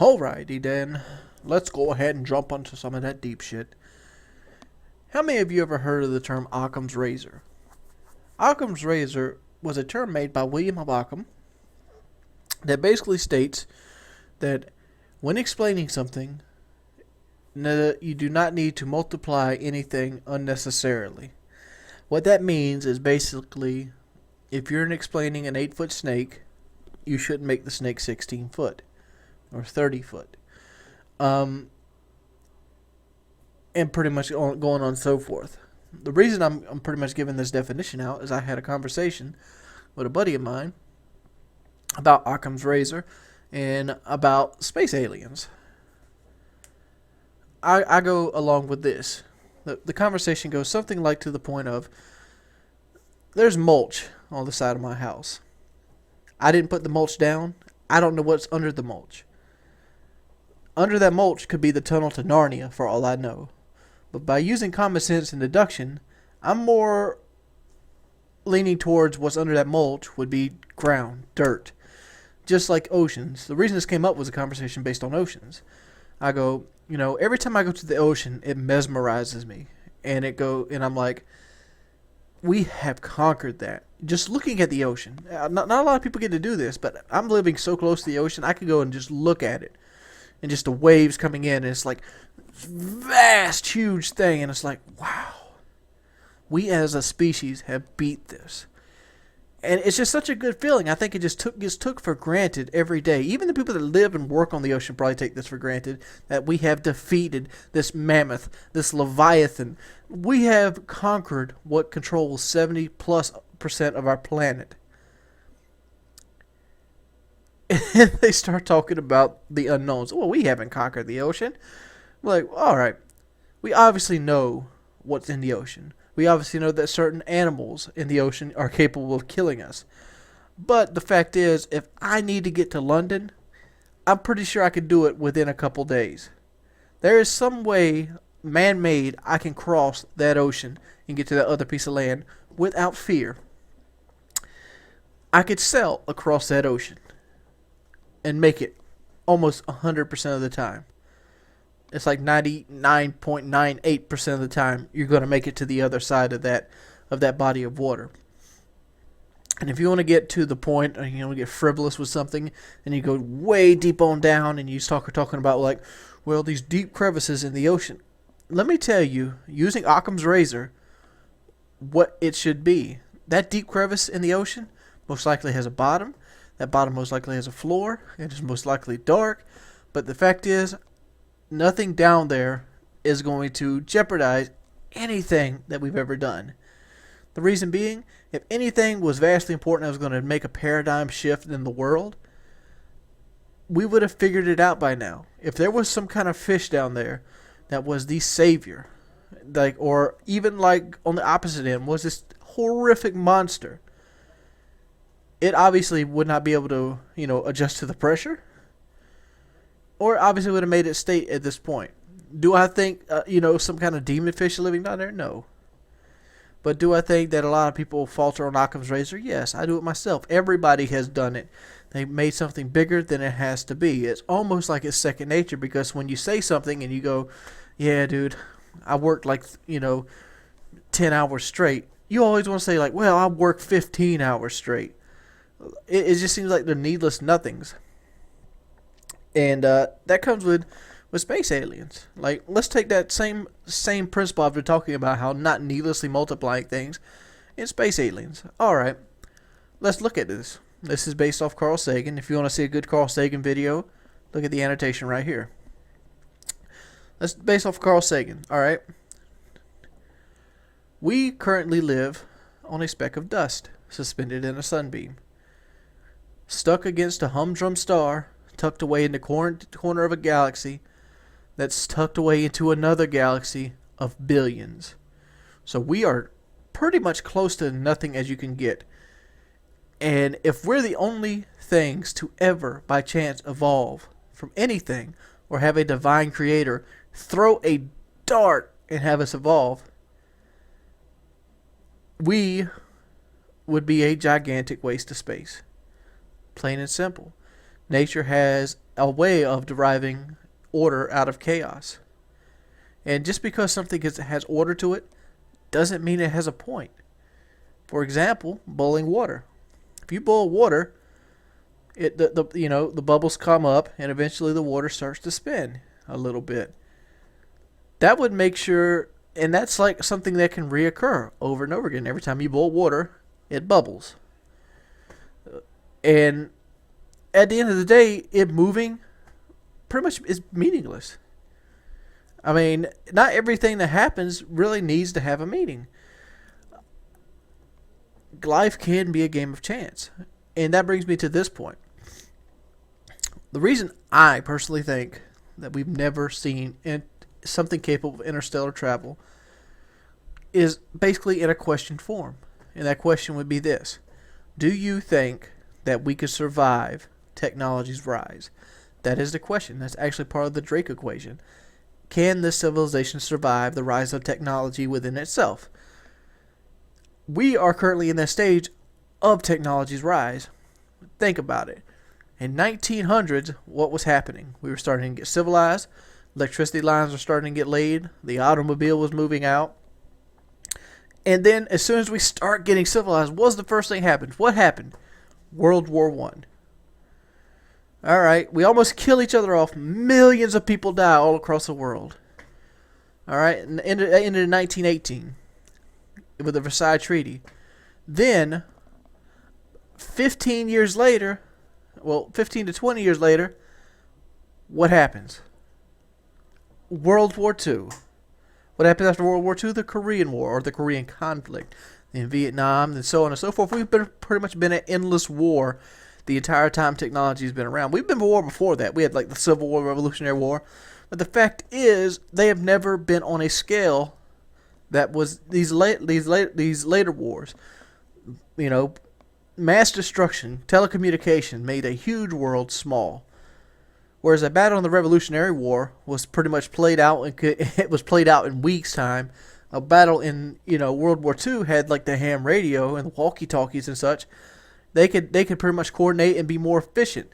Alrighty then, let's go ahead and jump onto some of that deep shit. How many of you ever heard of the term Occam's Razor? Occam's Razor was a term made by William of Occam that basically states that when explaining something, you do not need to multiply anything unnecessarily. What that means is basically, if you're explaining an 8-foot snake, you shouldn't make the snake 16 foot or 30 foot. And pretty much going on so forth. The reason I'm pretty much giving this definition out is I had a conversation with a buddy of mine about Occam's Razor and about space aliens. I go along with this. The conversation goes something like to the point of, there's mulch on the side of my house. I didn't put the mulch down. I don't know what's under the mulch. Under that mulch could be the tunnel to Narnia for all I know. But by using common sense and deduction, I'm more leaning towards what's under that mulch would be ground, dirt. Just like oceans. The reason this came up was a conversation based on oceans. I go, every time I go to the ocean, it mesmerizes me. And I'm like, we have conquered that. Just looking at the ocean. Not a lot of people get to do this, but I'm living so close to the ocean, I could go and just look at it. And just the waves coming in, and it's like vast, huge thing, and it's like, wow. We as a species have beat this. And it's just such a good feeling. I think it just gets took for granted every day. Even the people that live and work on the ocean probably take this for granted, that we have defeated this mammoth, this leviathan. We have conquered what controls 70+% of our planet. And they start talking about the unknowns. Well, we haven't conquered the ocean. We're like, all right. We obviously know what's in the ocean. We obviously know that certain animals in the ocean are capable of killing us. But the fact is, if I need to get to London, I'm pretty sure I could do it within a couple days. There is some way, man-made, I can cross that ocean and get to that other piece of land without fear. I could sail across that ocean and make it almost 100% of the time. It's like 99.98% of the time you're going to make it to the other side of that body of water. And if you want to get to the point, or you want to get frivolous with something, and you go way deep on down, and you start talking about like, well, these deep crevices in the ocean. Let me tell you, using Occam's Razor, what it should be. That deep crevice in the ocean most likely has a bottom. That bottom most likely has a floor. It is most likely dark. But the fact is, nothing down there is going to jeopardize anything that we've ever done. The reason being, if anything was vastly important that was going to make a paradigm shift in the world, we would have figured it out by now. If there was some kind of fish down there that was the savior, or even like on the opposite end was this horrific monster, it obviously would not be able to, adjust to the pressure. Or obviously would have made it state at this point. Do I think, some kind of demon fish living down there? No. But do I think that a lot of people falter on Occam's Razor? Yes, I do it myself. Everybody has done it. They made something bigger than it has to be. It's almost like it's second nature, because when you say something and you go, yeah, dude, I worked 10 hours straight. You always want to say well, I worked 15 hours straight. It just seems like they're needless nothings. And that comes with space aliens. Let's take that same principle I've been talking about, how not needlessly multiplying things, in space aliens. Alright, let's look at this. This is based off Carl Sagan. If you want to see a good Carl Sagan video, look at the annotation right here. That's based off Carl Sagan. Alright. We currently live on a speck of dust, suspended in a sunbeam, stuck against a humdrum star, tucked away in the corner of a galaxy that's tucked away into another galaxy of billions. So we are pretty much close to nothing as you can get. And if we're the only things to ever, by chance, evolve from anything, or have a divine creator throw a dart and have us evolve, we would be a gigantic waste of space. Plain and simple. Nature has a way of deriving order out of chaos. And just because something has order to it doesn't mean it has a point. For example, boiling water. If you boil water, the bubbles come up and eventually the water starts to spin a little bit. That would make sure, and that's like something that can reoccur over and over again. Every time you boil water, it bubbles. And at the end of the day, it moving pretty much is meaningless. I mean, not everything that happens really needs to have a meaning. Life can be a game of chance. And that brings me to this point. The reason I personally think that we've never seen something capable of interstellar travel is basically in a question form. And that question would be this: do you think that we could survive technology's rise? That is the question. That's actually part of the Drake equation. Can this civilization survive the rise of technology within itself? We are currently in that stage of technology's rise. Think about it. In 1900s, what was happening? We were starting to get civilized. Electricity lines were starting to get laid. The automobile was moving out. And then as soon as we start getting civilized, what's the first thing happened? What happened? World War I. Alright, we almost kill each other off. Millions of people die all across the world. Alright, and it ended in 1918 with the Versailles Treaty. Then, 15 years later, 15 to 20 years later, what happens? World War II. What happens after World War II? The Korean War, or the Korean conflict. In Vietnam, and so on and so forth. We've pretty much been at endless war the entire time technology has been around. We've been at war before that. We had like the Civil War, Revolutionary War. But the fact is, they have never been on a scale that was these later wars. You know, mass destruction, telecommunication made a huge world small. Whereas a battle in the Revolutionary War was pretty much played out, and it was played out in weeks' time. A battle in World War II had like the ham radio and the walkie-talkies and such. They could pretty much coordinate and be more efficient.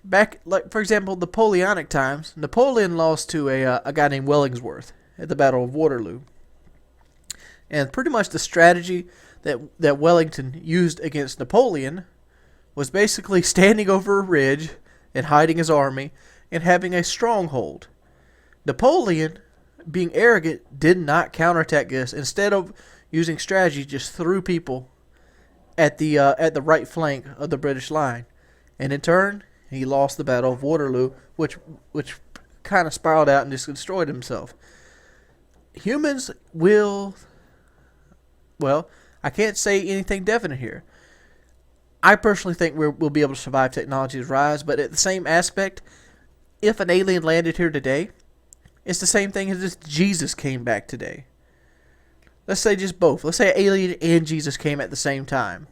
Back, like for example, Napoleonic times, Napoleon lost to a guy named Wellingsworth at the Battle of Waterloo. And pretty much the strategy that Wellington used against Napoleon was basically standing over a ridge and hiding his army and having a stronghold. Napoleon, being arrogant, did not counterattack this. Instead of using strategy, just threw people at the right flank of the British line, and in turn, he lost the Battle of Waterloo, which kind of spiraled out and just destroyed himself. Humans will, well, I can't say anything definite here. I personally think we'll be able to survive technology's rise, but at the same aspect, if an alien landed here today, it's the same thing as if Jesus came back today. Let's say just both. Let's say alien and Jesus came at the same time.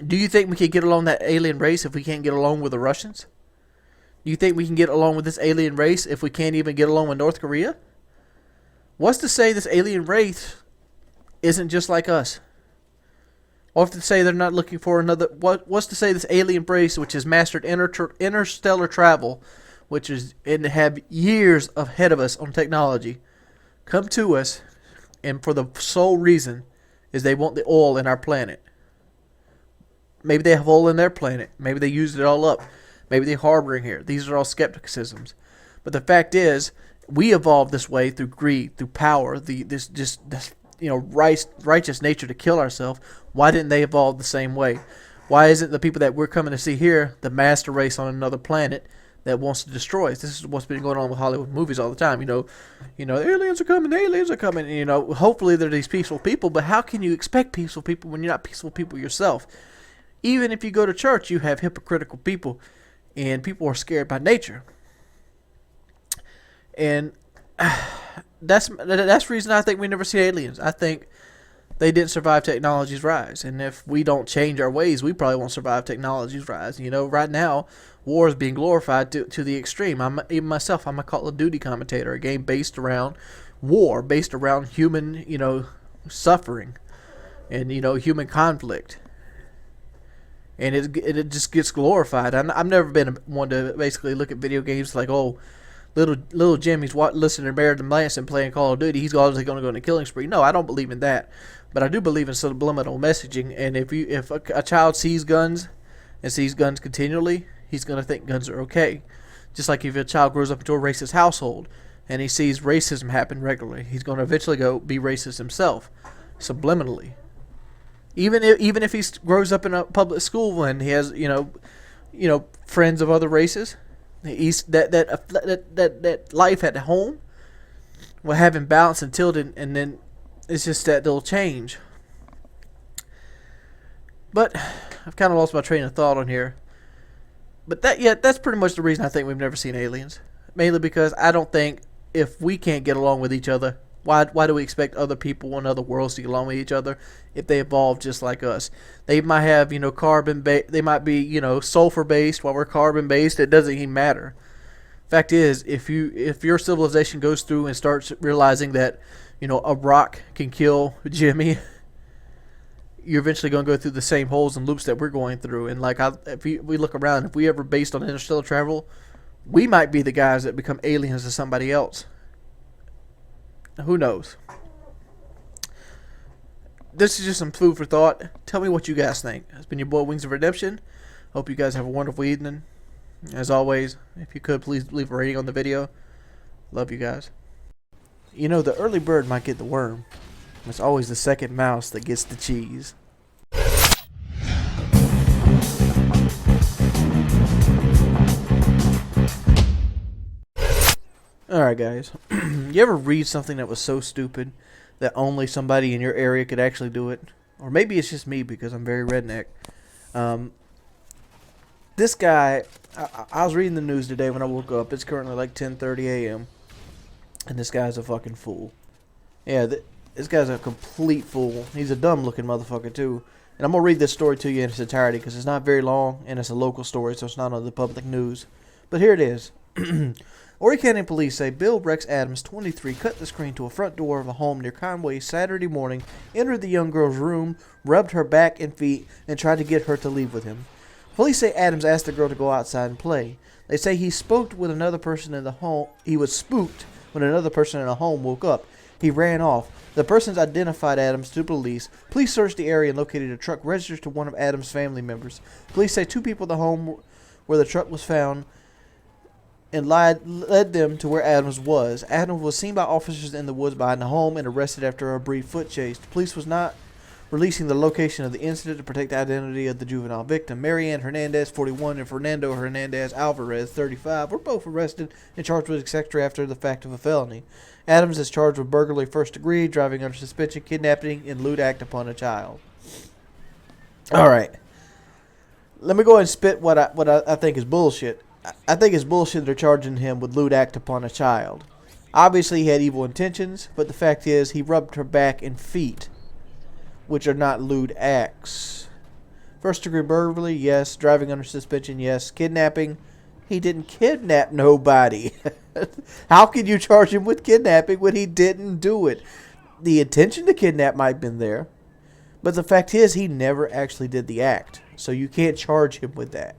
Do you think we could get along that alien race if we can't get along with the Russians? Do you think we can get along with this alien race if we can't even get along with North Korea? What's to say this alien race isn't just like us? What's to say they're not looking for another? What's to say this alien race, which has mastered interstellar travel, which is and have years ahead of us on technology, come to us, and for the sole reason is they want the oil in our planet. Maybe they have oil in their planet. Maybe they used it all up. Maybe they're harboring here. These are all skepticisms. But the fact is, we evolved this way through greed, through power, this righteous nature to kill ourselves. Why didn't they evolve the same way? Why isn't the people that we're coming to see here the master race on another planet that wants to destroy us? This is what's been going on with Hollywood movies all the time. The aliens are coming, the aliens are coming. Hopefully they're these peaceful people, but how can you expect peaceful people when you're not peaceful people yourself? Even if you go to church, you have hypocritical people, and people are scared by nature. And that's the reason I think we never see aliens. I think they didn't survive technology's rise, and if we don't change our ways, we probably won't survive technology's rise. Right now, war is being glorified to the extreme. Even myself, I'm a Call of Duty commentator, a game based around war, based around human, suffering, and human conflict. and it just gets glorified. I've never been one to basically look at video games like, oh, little Jimmy's listening to Marilyn Manson playing Call of Duty, he's obviously going to go on a killing spree. No, I don't believe in that, but I do believe in subliminal messaging. And if a child sees guns and sees guns continually, he's going to think guns are okay. Just like if a child grows up into a racist household and he sees racism happen regularly, he's going to eventually go be racist himself, subliminally. Even if he grows up in a public school and he has friends of other races, that life at home will have him balanced and tilted, and then it's just that they'll change. But I've kind of lost my train of thought on here. But that's pretty much the reason I think we've never seen aliens. Mainly because I don't think, if we can't get along with each other, why do we expect other people in other worlds to get along with each other if they evolve just like us? They might have, they might be, sulfur based while we're carbon based. It doesn't even matter. Fact is, if your civilization goes through and starts realizing that, a rock can kill Jimmy, you're eventually going to go through the same holes and loops that we're going through. And if we look around, if we ever based on interstellar travel, we might be the guys that become aliens to somebody else. Who knows? This is just some food for thought. Tell me what you guys think. It's been your boy Wings of Redemption. Hope you guys have a wonderful evening. As always, if you could, please leave a rating on the video. Love you guys. The early bird might get the worm. It's always the second mouse that gets the cheese. Alright guys, you ever read something that was so stupid that only somebody in your area could actually do it? Or maybe it's just me because I'm very redneck. This guy, I was reading the news today when I woke up. It's currently like 10:30 a.m. And this guy's a fucking fool. Yeah, this guy's a complete fool. He's a dumb looking motherfucker too. And I'm going to read this story to you in its entirety because it's not very long and it's a local story, so it's not on the public news. But here it is. Horry County Police say Bill Rex Adams, 23, cut the screen to a front door of a home near Conway Saturday morning, entered the young girl's room, rubbed her back and feet, and tried to get her to leave with him. Police say Adams asked the girl to go outside and play. They say he spooked with another person in the home. He was spooked when another person in the home woke up. He ran off. The persons identified Adams to police. Police searched the area and located a truck registered to one of Adams' family members. Police say two people in the home where the truck was found and led them to where Adams was. Adams was seen by officers in the woods behind the home and arrested after a brief foot chase. The police was not releasing the location of the incident to protect the identity of the juvenile victim. Marianne Hernandez, 41, and Fernando Hernandez Alvarez, 35, were both arrested and charged with etc. after the fact of a felony. Adams is charged with burglary first degree, driving under suspension, kidnapping, and lewd act upon a child. Alright. Let me go ahead and spit what I think is bullshit. I think it's bullshit they're charging him with lewd act upon a child. Obviously he had evil intentions, but the fact is he rubbed her back and feet, which are not lewd acts. First degree burglary, yes. Driving under suspension, yes. Kidnapping, he didn't kidnap nobody. How can you charge him with kidnapping when he didn't do it? The intention to kidnap might have been there, but the fact is he never actually did the act, so you can't charge him with that.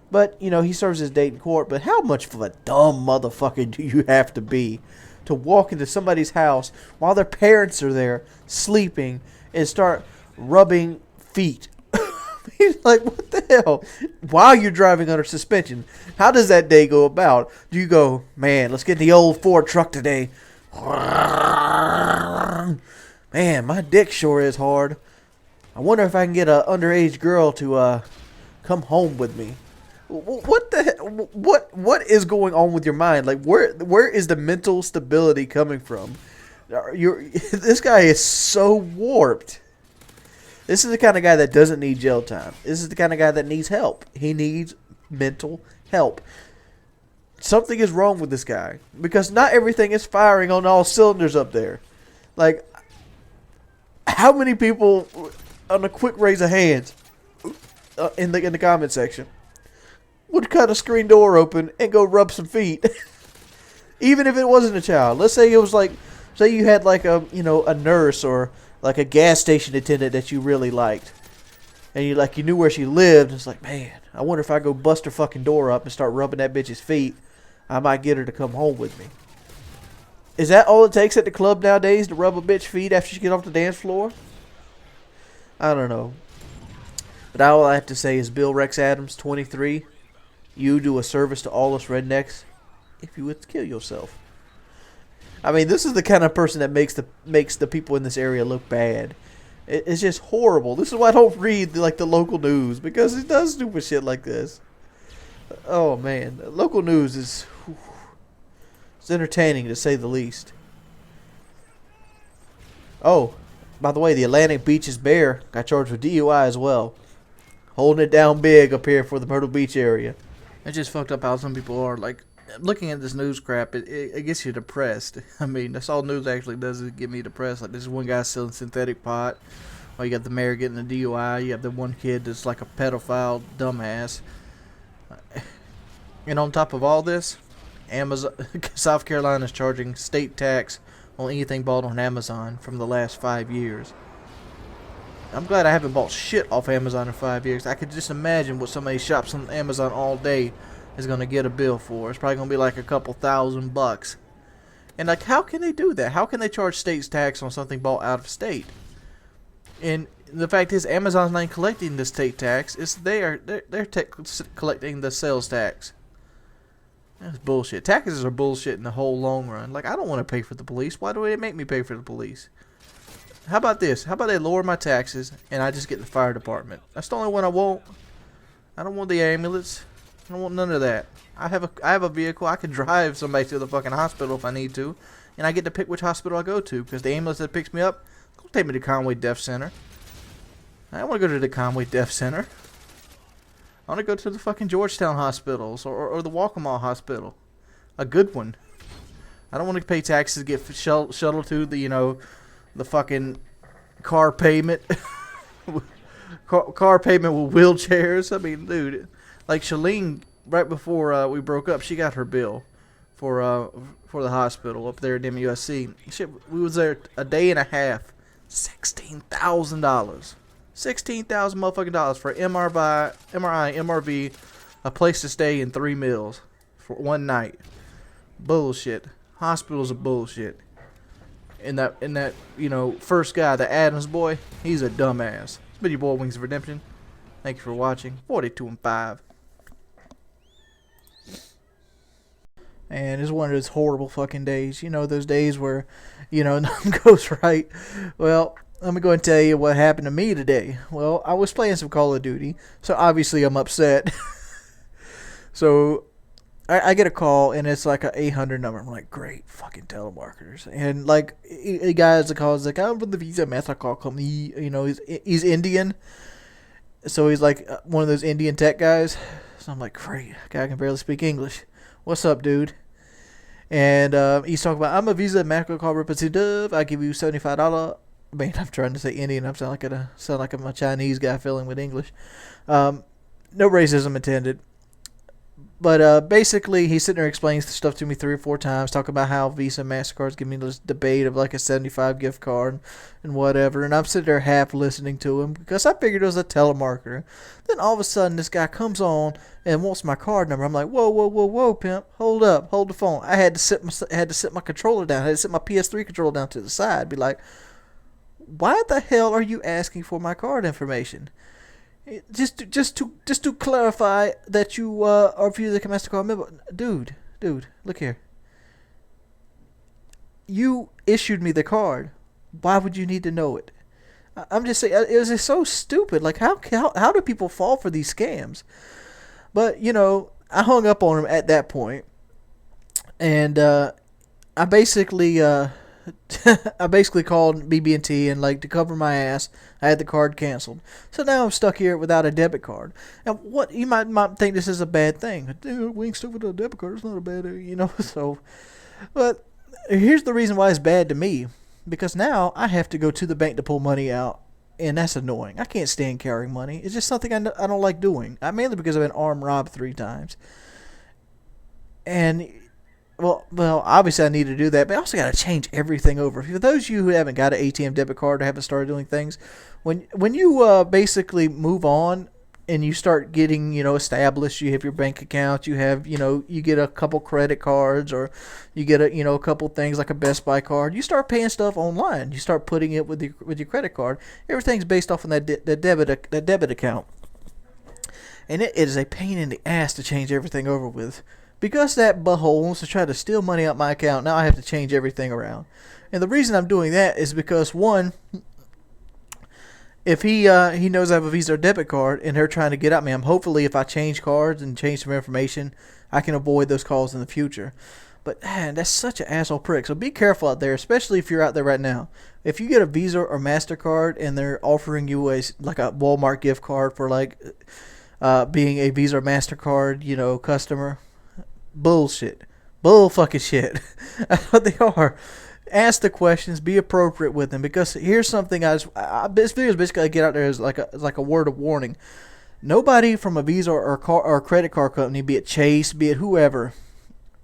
But, he serves his date in court, but how much of a dumb motherfucker do you have to be to walk into somebody's house while their parents are there sleeping and start rubbing feet? He's like, what the hell? While you're driving under suspension, how does that day go about? Do you go, man, let's get in the old Ford truck today. Man, my dick sure is hard. I wonder if I can get an underage girl to come home with me. What the heck? What is going on with your mind? Like, where is the mental stability coming from? This guy is so warped. This is the kind of guy that doesn't need jail time. This is the kind of guy that needs help. He needs mental help. Something is wrong with this guy because not everything is firing on all cylinders up there. Like, how many people on a quick raise of hands in the comment section would cut a screen door open and go rub some feet, even if it wasn't a child? Let's say it was like, say you had like a nurse or like a gas station attendant that you really liked, and you knew where she lived. It's like, man, I wonder if I go bust her fucking door up and start rubbing that bitch's feet, I might get her to come home with me. Is that all it takes at the club nowadays to rub a bitch feet after she get off the dance floor? I don't know. But all I have to say is, Bill Rex Adams, 23, you do a service to all us rednecks if you would kill yourself. I mean, this is the kind of person that makes the people in this area look bad. It's just horrible. This is why I don't read the local news, because it does stupid shit like this. Oh man, local news is it's entertaining to say the least. Oh, by the way, the Atlantic Beaches Bear got charged with DUI as well. Holding it down big up here for the Myrtle Beach area. It's just fucked up how some people are. Like, looking at this news crap, it gets you depressed. I mean, that's all news actually does, is get me depressed. Like, this one guy selling synthetic pot. Or you got the mayor getting a DUI. You have the one kid that's like a pedophile dumbass. And on top of all this, Amazon, South Carolina is charging state tax on anything bought on Amazon from the last 5 years. I'm glad I haven't bought shit off Amazon in 5 years. I could just imagine what somebody shops on Amazon all day is going to get a bill for. It's probably going to be like a couple $1,000. And like, how can they do that? How can they charge state tax on something bought out of state? And the fact is, Amazon's not collecting the state tax. It's they're collecting the sales tax. That's bullshit. Taxes are bullshit in the whole long run. Like, I don't want to pay for the police. Why do they make me pay for the police? How about this? How about they lower my taxes and I just get the fire department? That's the only one I want. I don't want the ambulance. I don't want none of that. I have a vehicle. I can drive somebody to the fucking hospital if I need to, and I get to pick which hospital I go to, because the ambulance that picks me up will take me to Conway Deaf Center. I don't want to go to the Conway Deaf Center. I want to go to the fucking Georgetown hospitals or the Waccamaw Hospital. A good one. I don't want to pay taxes to get shuttled to the, the fucking car payment. car payment with wheelchairs. I mean, dude, like Shalene, right before we broke up, she got her bill for the hospital up there at MUSC. We was there a day and a half. $16,000. $16,000 motherfucking dollars for MRI, MRV, a place to stay, and 3 meals for one night. Bullshit. Hospitals are bullshit. And that first guy, the Adams boy, he's a dumbass. It's been your boy, Wings of Redemption. Thank you for watching. 42 and 5. And it's one of those horrible fucking days. Those days where, nothing goes right. Well, let me go and tell you what happened to me today. Well, I was playing some Call of Duty, so obviously I'm upset. So I get a call, and it's like an 800 number. I'm like, great, fucking telemarketers. And like, a guy has a call, he's like, I'm from the Visa MasterCard company. He's Indian. So he's like one of those Indian tech guys. So I'm like, great, guy can barely speak English. What's up, dude? And he's talking about, I'm a Visa MasterCard representative. I give you $75. I mean, I'm trying to say Indian. I'm sound like I'm a Chinese guy filling with English. No racism intended. But basically, he's sitting there explaining stuff to me 3 or 4 times, talking about how Visa and MasterCard's giving me this debate of like a 75 gift card and whatever. And I'm sitting there half listening to him because I figured it was a telemarketer. Then all of a sudden, this guy comes on and wants my card number. I'm like, whoa, pimp, hold up, hold the phone. I had to sit my controller down. I had to sit my PS3 controller down to the side. Be like, why the hell are you asking for my card information? Just to clarify that you are Visa MasterCard member. Dude, look here. You issued me the card. Why would you need to know it? I'm just saying, it was just so stupid. Like, how do people fall for these scams? But, I hung up on him at that point. And I basically called BB&T, and like, to cover my ass, I had the card canceled. So now I'm stuck here without a debit card. And what you might think this is a bad thing. Wings stuck with a debit card. It's not a bad thing, So, but here's the reason why it's bad to me. Because now I have to go to the bank to pull money out, and that's annoying. I can't stand carrying money. It's just something I don't like doing. Mainly because I've been armed robbed 3 times. And Well, obviously I need to do that, but I also got to change everything over. For those of you who haven't got an ATM debit card or haven't started doing things, when you basically move on and you start getting, established, you have your bank account, you have, you get a couple credit cards, or you get a couple things like a Best Buy card. You start paying stuff online. You start putting it with your credit card. Everything's based off on that debit account, and it is a pain in the ass to change everything over with. Because that butthole wants to try to steal money out my account, now I have to change everything around. And the reason I'm doing that is because, one, if he knows I have a Visa or debit card and they're trying to get at me, hopefully if I change cards and change some information, I can avoid those calls in the future. But man, that's such an asshole prick. So be careful out there, especially if you're out there right now. If you get a Visa or MasterCard and they're offering you like a Walmart gift card for being a Visa or MasterCard, customer, bullshit. Bull fucking shit. That's what they are. Ask the questions, be appropriate with them, because here's something this video is basically get out there as like a word of warning. Nobody from a Visa or credit card company, be it Chase, be it whoever,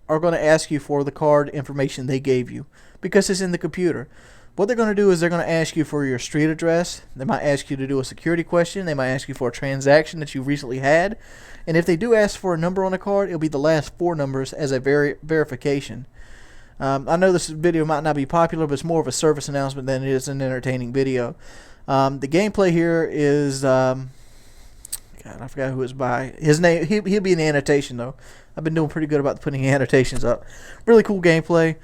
are going to ask you for the card information they gave you, because it's in the computer. What they're going to do is they're going to ask you for your street address. They might ask you to do a security question. They might ask you for a transaction that you recently had. And if they do ask for a number on the card, it'll be the last 4 numbers as a verification. I know this video might not be popular, but it's more of a service announcement than it is an entertaining video. The gameplay here is... God, I forgot who it's by. His name, he'll be in the annotation, though. I've been doing pretty good about putting annotations up. Really cool gameplay.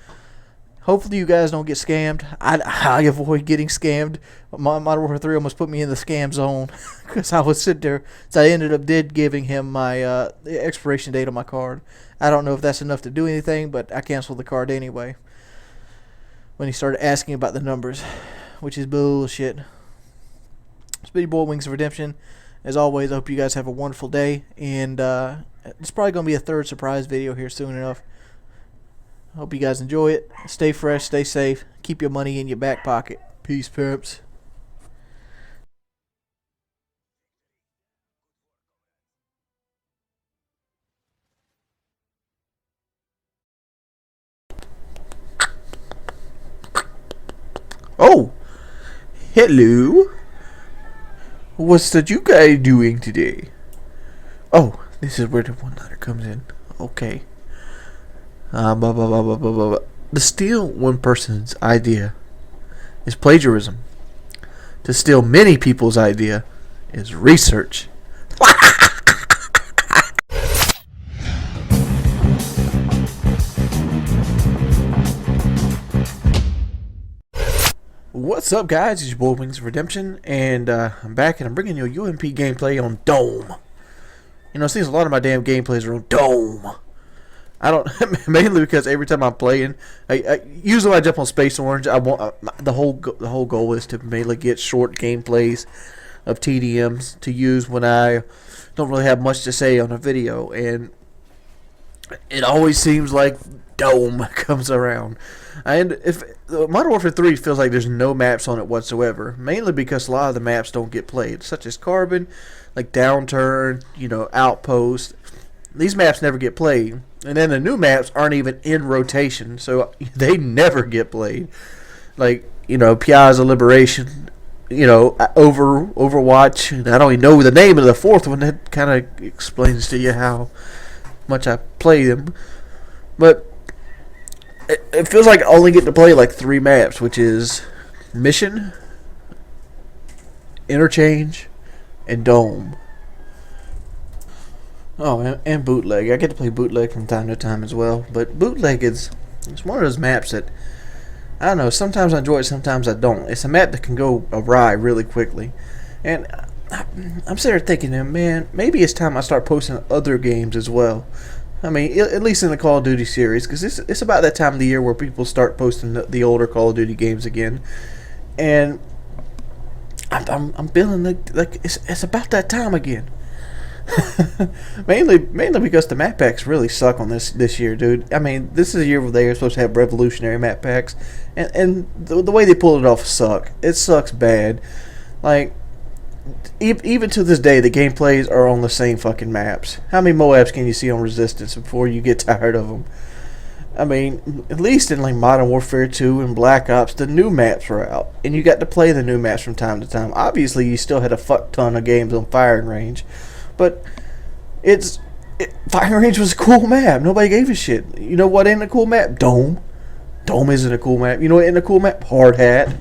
Hopefully you guys don't get scammed. I avoid getting scammed. Modern Warfare 3 almost put me in the scam zone because I was sitting there. So I ended up giving him my expiration date on my card. I don't know if that's enough to do anything, but I canceled the card anyway when he started asking about the numbers, which is bullshit. It's been your boy Wings of Redemption. As always, I hope you guys have a wonderful day, and it's probably going to be a third surprise video here soon enough. Hope you guys enjoy it. Stay fresh, stay safe. Keep your money in your back pocket. Peace, perps. Oh, hello. What's that you guys doing today? Oh, this is where the one-liner comes in. Okay. To steal one person's idea is plagiarism. To steal many people's idea is research. What's up, guys? It's your boy Wings of Redemption, and I'm back, and I'm bringing you a UMP gameplay on Dome. It seems a lot of my damn gameplays are on Dome. I don't mainly because every time I'm playing, usually when I jump on Space Orange, I want the whole goal is to mainly get short gameplays of TDMs to use when I don't really have much to say on a video, and it always seems like Dome comes around. And if Modern Warfare 3 feels like there's no maps on it whatsoever, mainly because a lot of the maps don't get played, such as Carbon, like Downturn, Outpost. These maps never get played. And then the new maps aren't even in rotation, so they never get played. Like, Piazza Liberation, Overwatch. And I don't even know the name of the fourth one. That kind of explains to you how much I play them. But it feels like I only get to play like 3 maps, which is Mission, Interchange, and Dome. Oh, and Bootleg. I get to play Bootleg from time to time as well. But Bootleg it's one of those maps that, I don't know, sometimes I enjoy it, sometimes I don't. It's a map that can go awry really quickly. And I'm sitting there thinking, man, maybe it's time I start posting other games as well. I mean, at least in the Call of Duty series, because it's about that time of the year where people start posting the older Call of Duty games again. And I'm feeling like it's about that time again. mainly because the map packs really suck on this year, dude. I mean, this is a year where they are supposed to have revolutionary map packs, and the way they pulled it off suck. It sucks bad. Like, even to this day, the gameplays are on the same fucking maps. How many Moabs can you see on Resistance before you get tired of them? I mean, at least in like Modern Warfare 2 and Black Ops, the new maps were out, and you got to play the new maps from time to time. Obviously, you still had a fuck ton of games on Firing Range, but Firing Range was a cool map. Nobody gave a shit. You know what ain't a cool map? Dome. Dome isn't a cool map. You know what ain't a cool map? Hard Hat.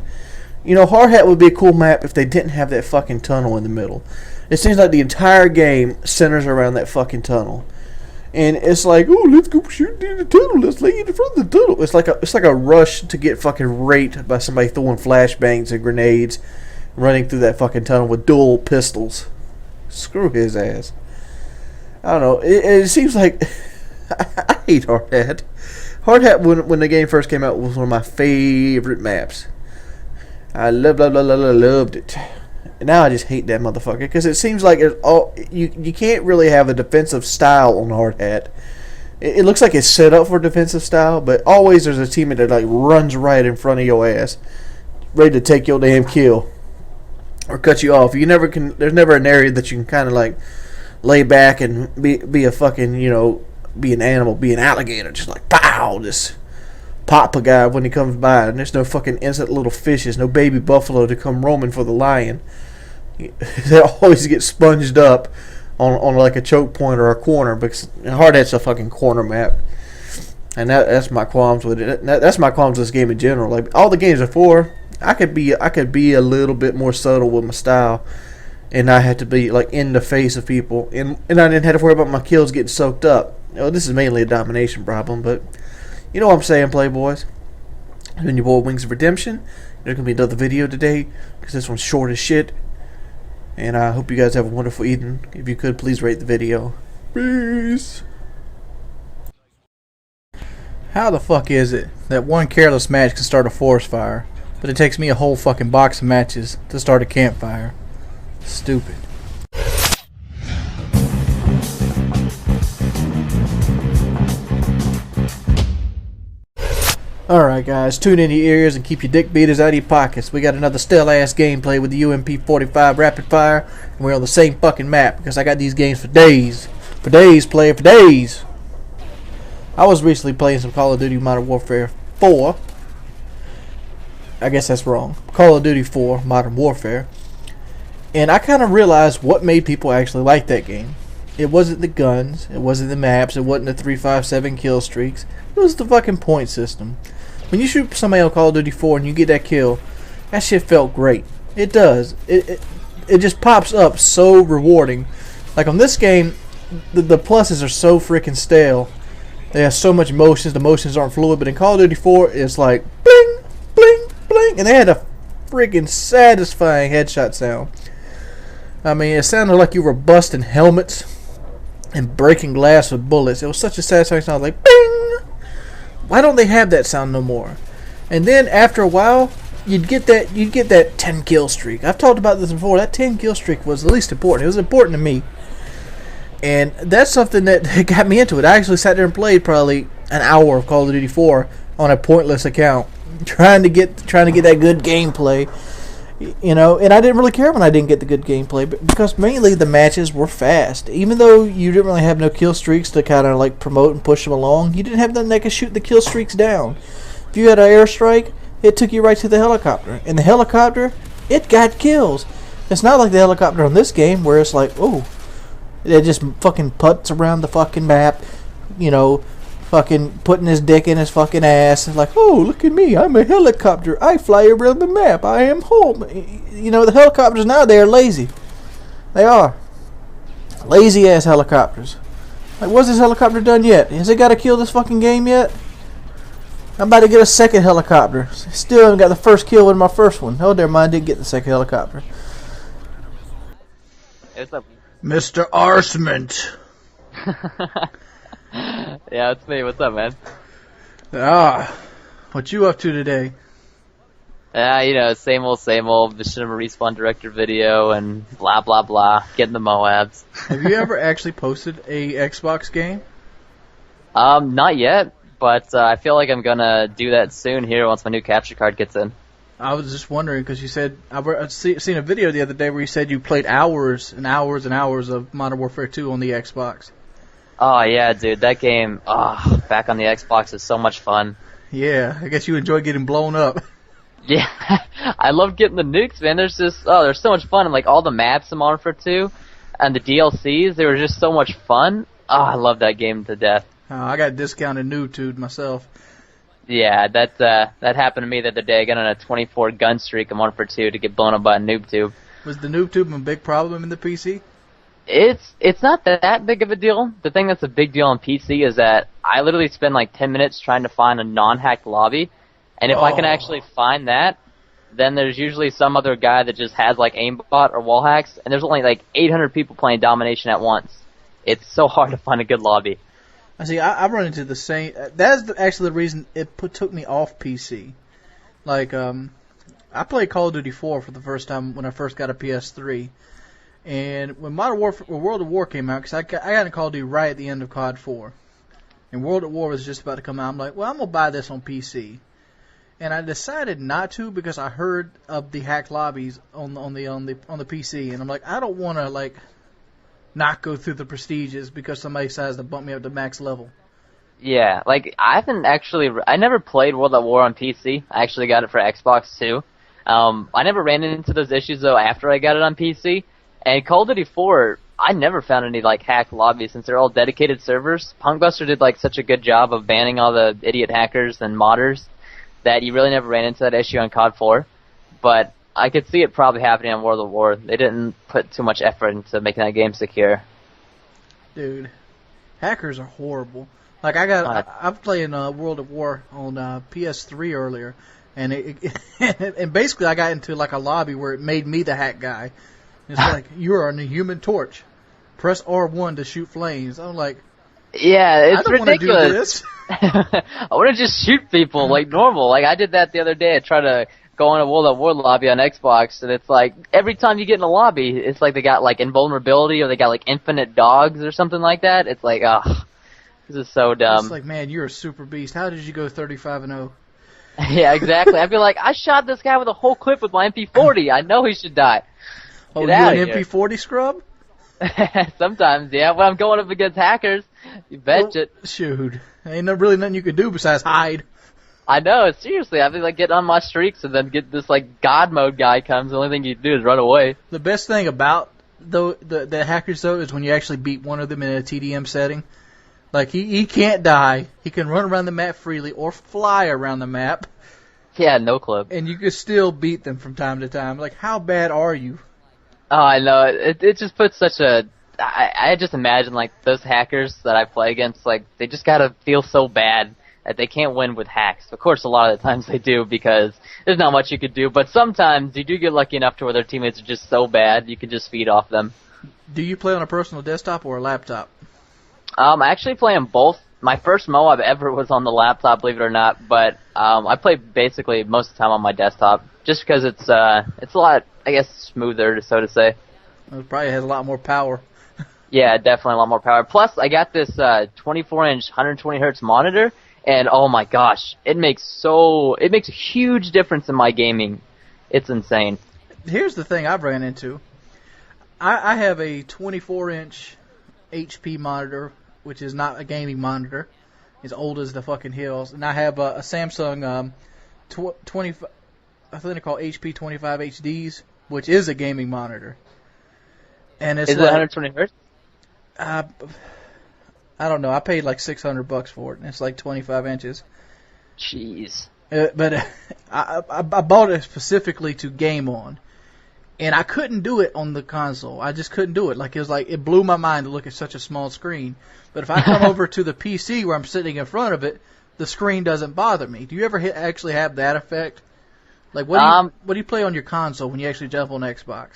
You know, Hard Hat would be a cool map if they didn't have that fucking tunnel in the middle. It seems like the entire game centers around that fucking tunnel. And it's like, oh, let's go shoot in the tunnel. Let's lay in front of the tunnel. It's like a rush to get fucking raped by somebody throwing flashbangs and grenades, running through that fucking tunnel with dual pistols. Screw his ass. I don't know. It seems like I hate Hard Hat. Hard Hat when the game first came out was one of my favorite maps. I loved it. And now I just hate that motherfucker because it seems like you can't really have a defensive style on Hard Hat. It looks like it's set up for defensive style, but always there's a teammate that like runs right in front of your ass, ready to take your damn kill or cut you off. There's never an area that you can kind of like lay back and be a fucking, you know, be an animal, be an alligator, just like pow, just pop a guy when he comes by. And there's no fucking innocent little fishes, no baby buffalo to come roaming for the lion. They always get sponged up on like a choke point or a corner, because Hard Hat's a fucking corner map, and that's my qualms with it. That's my qualms with this game in general. Like all the games before, I could be a little bit more subtle with my style, and I had to be like in the face of people, and I didn't have to worry about my kills getting soaked up. You know, this is mainly a domination problem, but you know what I'm saying, Playboys. I've been your boy Wings of Redemption. There's gonna be another video today because this one's short as shit. And I hope you guys have a wonderful evening. If you could, please rate the video. Peace. How the fuck is it that one careless match can start a forest fire, but it takes me a whole fucking box of matches to start a campfire? Stupid. Alright guys, tune in your ears and keep your dick beaters out of your pockets. We got another stale-ass gameplay with the UMP-45 Rapid Fire, and we're on the same fucking map because I got these games for days. For days, player, for days! I was recently playing some Call of Duty Modern Warfare 4. I guess that's wrong. Call of Duty 4 Modern Warfare. And I kind of realized what made people actually like that game. It wasn't the guns, it wasn't the maps, it wasn't the 357 kill streaks. It was the fucking point system. When you shoot somebody on Call of Duty 4 and you get that kill, that shit felt great. It does. It just pops up so rewarding. Like on this game, the pluses are so freaking stale. They have so much motions. The motions aren't fluid. But in Call of Duty 4, it's like bling, bling, bling. And they had a freaking satisfying headshot sound. I mean, it sounded like you were busting helmets and breaking glass with bullets. It was such a satisfying sound, like bing. Why don't they have that sound no more? And then after a while, you'd get that 10 kill streak. I've talked about this before. That 10 kill streak was the least important. It was important to me, and that's something that got me into it. I actually sat there and played probably an hour of Call of Duty 4 on a pointless account, trying to get that good gameplay. You know, and I didn't really care when I didn't get the good gameplay, because mainly the matches were fast. Even though you didn't really have no kill streaks to kind of like promote and push them along, you didn't have nothing that could shoot the kill streaks down. If you had an airstrike, it took you right to the helicopter, and the helicopter, it got kills. It's not like the helicopter on this game where it's like, oh, it just fucking putts around the fucking map, you know, fucking putting his dick in his fucking ass and like, oh, look at me, I'm a helicopter, I fly around the map, I am home. You know, the helicopters now, they are lazy. They are lazy ass helicopters. Like, what's this helicopter done yet? Has it got to kill this fucking game yet? I'm about to get a second helicopter. Still haven't got the first kill with my first one. Oh, never mind, I didn't get the second helicopter. What's up? Mr. Arsement. Yeah, it's me. What's up, man? What you up to today? You know, same old, Machinima Respawn Director video and blah, blah, blah. Getting the Moabs. Have you ever actually posted a Xbox game? Not yet, but I feel like I'm gonna do that soon here once my new capture card gets in. I was just wondering, because you said, I've seen a video the other day where you said you played hours and hours and hours of Modern Warfare 2 on the Xbox. Oh, yeah, dude, that game, back on the Xbox is so much fun. Yeah, I guess you enjoy getting blown up. Yeah, I love getting the nukes, man. There's just, they're so much fun. And, like, all the maps in Modern Warfare 2 and the DLCs, they were just so much fun. Oh, I love that game to death. I got discounted noob tube myself. Yeah, that happened to me the other day. I got on a 24 gun streak in Modern Warfare 2 to get blown up by a noob tube. Was the noob tube a big problem in the PC? It's not that big of a deal. The thing that's a big deal on PC is that I literally spend like 10 minutes trying to find a non-hacked lobby, and if I can actually find that, then there's usually some other guy that just has like aimbot or wall hacks, and there's only like 800 people playing domination at once. It's so hard to find a good lobby. I see. I run into the same. That's actually the reason it took me off PC. Like, I played Call of Duty 4 for the first time when I first got a PS3. And when World of War came out, because I got into Call of Duty right at the end of COD 4, and World of War was just about to come out, I'm like, well, I'm gonna buy this on PC, and I decided not to because I heard of the hacked lobbies on the PC, and I'm like, I don't want to like not go through the prestiges because somebody decides to bump me up to max level. Yeah, like I never played World at War on PC. I actually got it for Xbox too. I never ran into those issues though after I got it on PC. And Call of Duty 4, I never found any like hacked lobbies since they're all dedicated servers. Punkbuster did like such a good job of banning all the idiot hackers and modders that you really never ran into that issue on COD 4. But I could see it probably happening on World of War. They didn't put too much effort into making that game secure. Dude, hackers are horrible. Like I'm playing World of War on PS3 earlier, and and basically I got into like a lobby where it made me the hack guy. It's like, you are on the Human Torch. Press R1 to shoot flames. I'm like, yeah, it's I don't ridiculous. Want to do this. I want to just shoot people like normal. Like I did that the other day. I tried to go on a World at War lobby on Xbox, and it's like every time you get in a lobby, it's like they got like invulnerability or they got like infinite dogs or something like that. It's like, this is so dumb. It's like, man, you're a super beast. How did you go 35-0? Yeah, exactly. I feel like I shot this guy with a whole clip with my MP40. I know he should die. Oh, you an MP40 scrub? Sometimes, yeah. When I'm going up against hackers, you betcha. Oh, shoot. Ain't really nothing you can do besides hide. I know, seriously. I feel like getting on my streaks and then get this like God mode guy comes. The only thing you do is run away. The best thing about the hackers though is when you actually beat one of them in a TDM setting. Like he can't die. He can run around the map freely or fly around the map. Yeah, no clue. And you can still beat them from time to time. Like, how bad are you? Oh, I know. It just puts such a... I just imagine, like, those hackers that I play against, like, they just gotta feel so bad that they can't win with hacks. Of course, a lot of the times they do because there's not much you could do, but sometimes you do get lucky enough to where their teammates are just so bad you can just feed off them. Do you play on a personal desktop or a laptop? I actually play on both. My first MOAB ever was on the laptop, believe it or not, but I play basically most of the time on my desktop just because it's a lot, I guess, smoother, so to say. It probably has a lot more power. Yeah, definitely a lot more power. Plus, I got this 24-inch 120 hertz monitor, and oh my gosh, it makes a huge difference in my gaming. It's insane. Here's the thing I've ran into. I have a 24-inch HP monitor, which is not a gaming monitor. It's old as the fucking hills. And I have a Samsung 20, I think they're called HP 25 HDs, which is a gaming monitor. And it's is it 120 hertz? I don't know. I paid like $600 for it, and it's like 25 inches. Jeez. But I bought it specifically to game on, and I couldn't do it on the console. I just couldn't do it. Like it blew my mind to look at such a small screen. But if I come over to the PC where I'm sitting in front of it, the screen doesn't bother me. Do you ever actually have that effect? Like what do you play on your console when you actually jump on Xbox?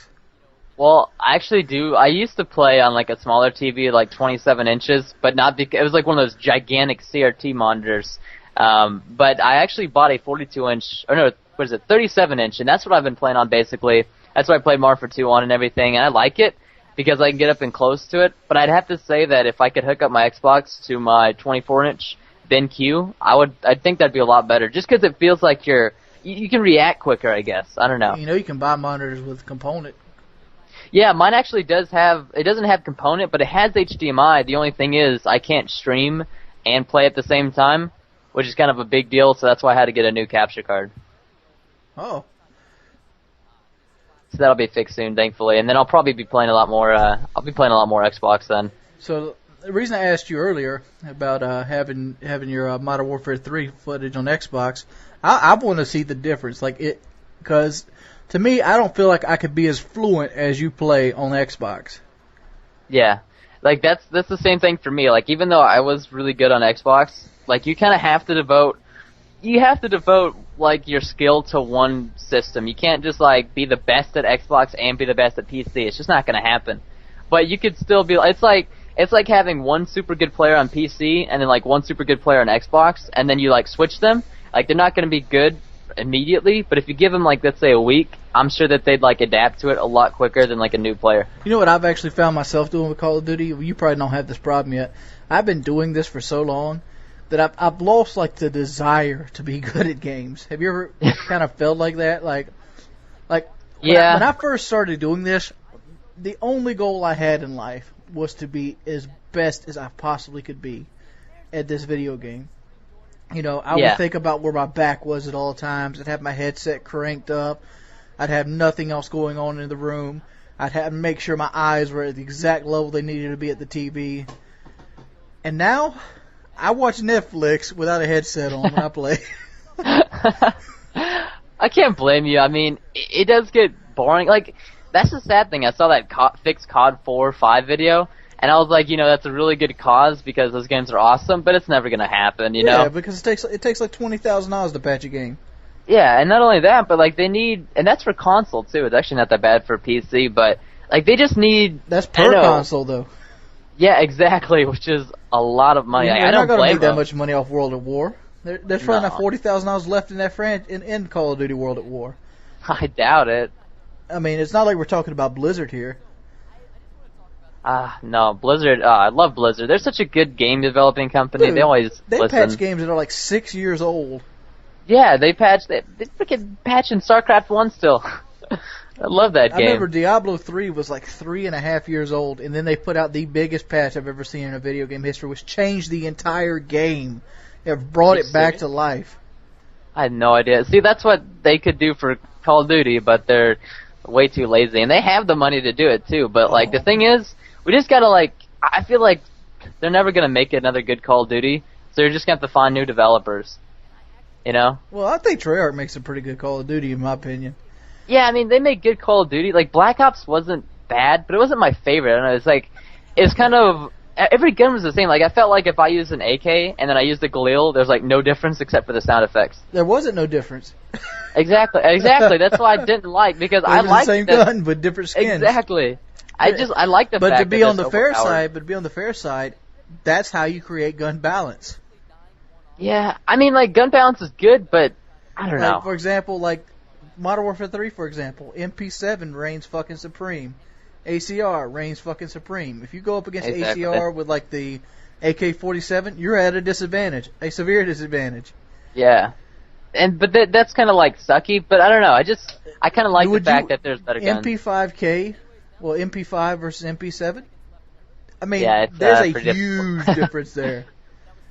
Well, I actually do. I used to play on like a smaller TV, like 27 inches, but not because it was like one of those gigantic CRT monitors. But I actually bought a 42-inch, or no, what is it, 37-inch, and that's what I've been playing on basically. That's what I played Modern Warfare 2 on and everything, and I like it because I can get up and close to it. But I'd have to say that if I could hook up my Xbox to my 24-inch BenQ, I'd think that'd be a lot better, just because it feels like you can react quicker, I guess. I don't know. You know, you can buy monitors with component. Yeah, mine actually doesn't have component, but it has HDMI. The only thing is I can't stream and play at the same time, which is kind of a big deal. So that's why I had to get a new capture card. Oh. So that'll be fixed soon, thankfully, and then I'll probably be playing a lot more. I'll be playing a lot more Xbox then. So the reason I asked you earlier about having your Modern Warfare 3 footage on Xbox, I want to see the difference, because to me, I don't feel like I could be as fluent as you play on Xbox. Yeah, like that's the same thing for me. Like even though I was really good on Xbox, like you kind of have to devote like your skill to one system. You can't just like be the best at Xbox and be the best at PC. It's just not going to happen. But you could still be. It's like having one super good player on PC and then like one super good player on Xbox, and then you like switch them. Like they're not going to be good immediately, but if you give them like let's say a week, I'm sure that they'd like adapt to it a lot quicker than like a new player. You know what I've actually found myself doing with Call of Duty? You probably don't have this problem yet. I've been doing this for so long that I've lost like the desire to be good at games. Have you ever kind of felt like that? Like yeah. When I first started doing this, the only goal I had in life was to be as best as I possibly could be at this video game. You know, I would think about where my back was at all times. I'd have my headset cranked up. I'd have nothing else going on in the room. I'd have to make sure my eyes were at the exact level they needed to be at the TV. And now, I watch Netflix without a headset on when I play. I can't blame you. I mean, it does get boring. Like, that's the sad thing. I saw that fix COD 4 5 video, and I was like, you know, that's a really good cause because those games are awesome, but it's never going to happen, you know? Yeah, because it takes like $20,000 to patch a game. Yeah, and not only that, but like they need, and that's for console too. It's actually not that bad for PC, but like they just need. That's per console though. Yeah, exactly, which is a lot of money. They're I don't not going to blame make them. that much money off World at War. There's probably not $40,000 left in that in Call of Duty World at War. I doubt it. I mean, it's not like we're talking about Blizzard here. No, Blizzard. I love Blizzard. They're such a good game developing company. Dude, they always they listen. patch games that are like 6 years old. Yeah, they freaking patching StarCraft 1 still. I love that game. I remember Diablo 3 was like 3.5 years old, and then they put out the biggest patch I've ever seen in a video game history, which changed the entire game. It brought it back to life. I had no idea. See, that's what they could do for Call of Duty, but they're way too lazy. And they have the money to do it, too. But, like, the thing is, we just gotta, like, I feel like they're never gonna make another good Call of Duty, so they're just gonna have to find new developers. You know? Well, I think Treyarch makes a pretty good Call of Duty, in my opinion. Yeah, I mean, they make good Call of Duty. Like, Black Ops wasn't bad, but it wasn't my favorite. I don't know, it's like, it's kind of, every gun was the same. Like, I felt like if I used an AK and then I used the Galil, there's, like, no difference except for the sound effects. There wasn't no difference. Exactly. That's why I didn't like, because I liked the same gun, but different skins. Exactly. I like the fact that to be on the fair overpowered. side, that's how you create gun balance. Yeah, I mean, like, gun balance is good, but I don't know. For example, like Modern Warfare 3, for example, MP7 reigns fucking supreme. ACR reigns fucking supreme. If you go up against ACR with, like, the AK-47, you're at a disadvantage, a severe disadvantage. Yeah. But that's kind of, like, sucky, but I don't know. I kind of like the fact that there's better guns. MP5K, well, MP5 versus MP7? I mean, yeah, there's a huge difference there.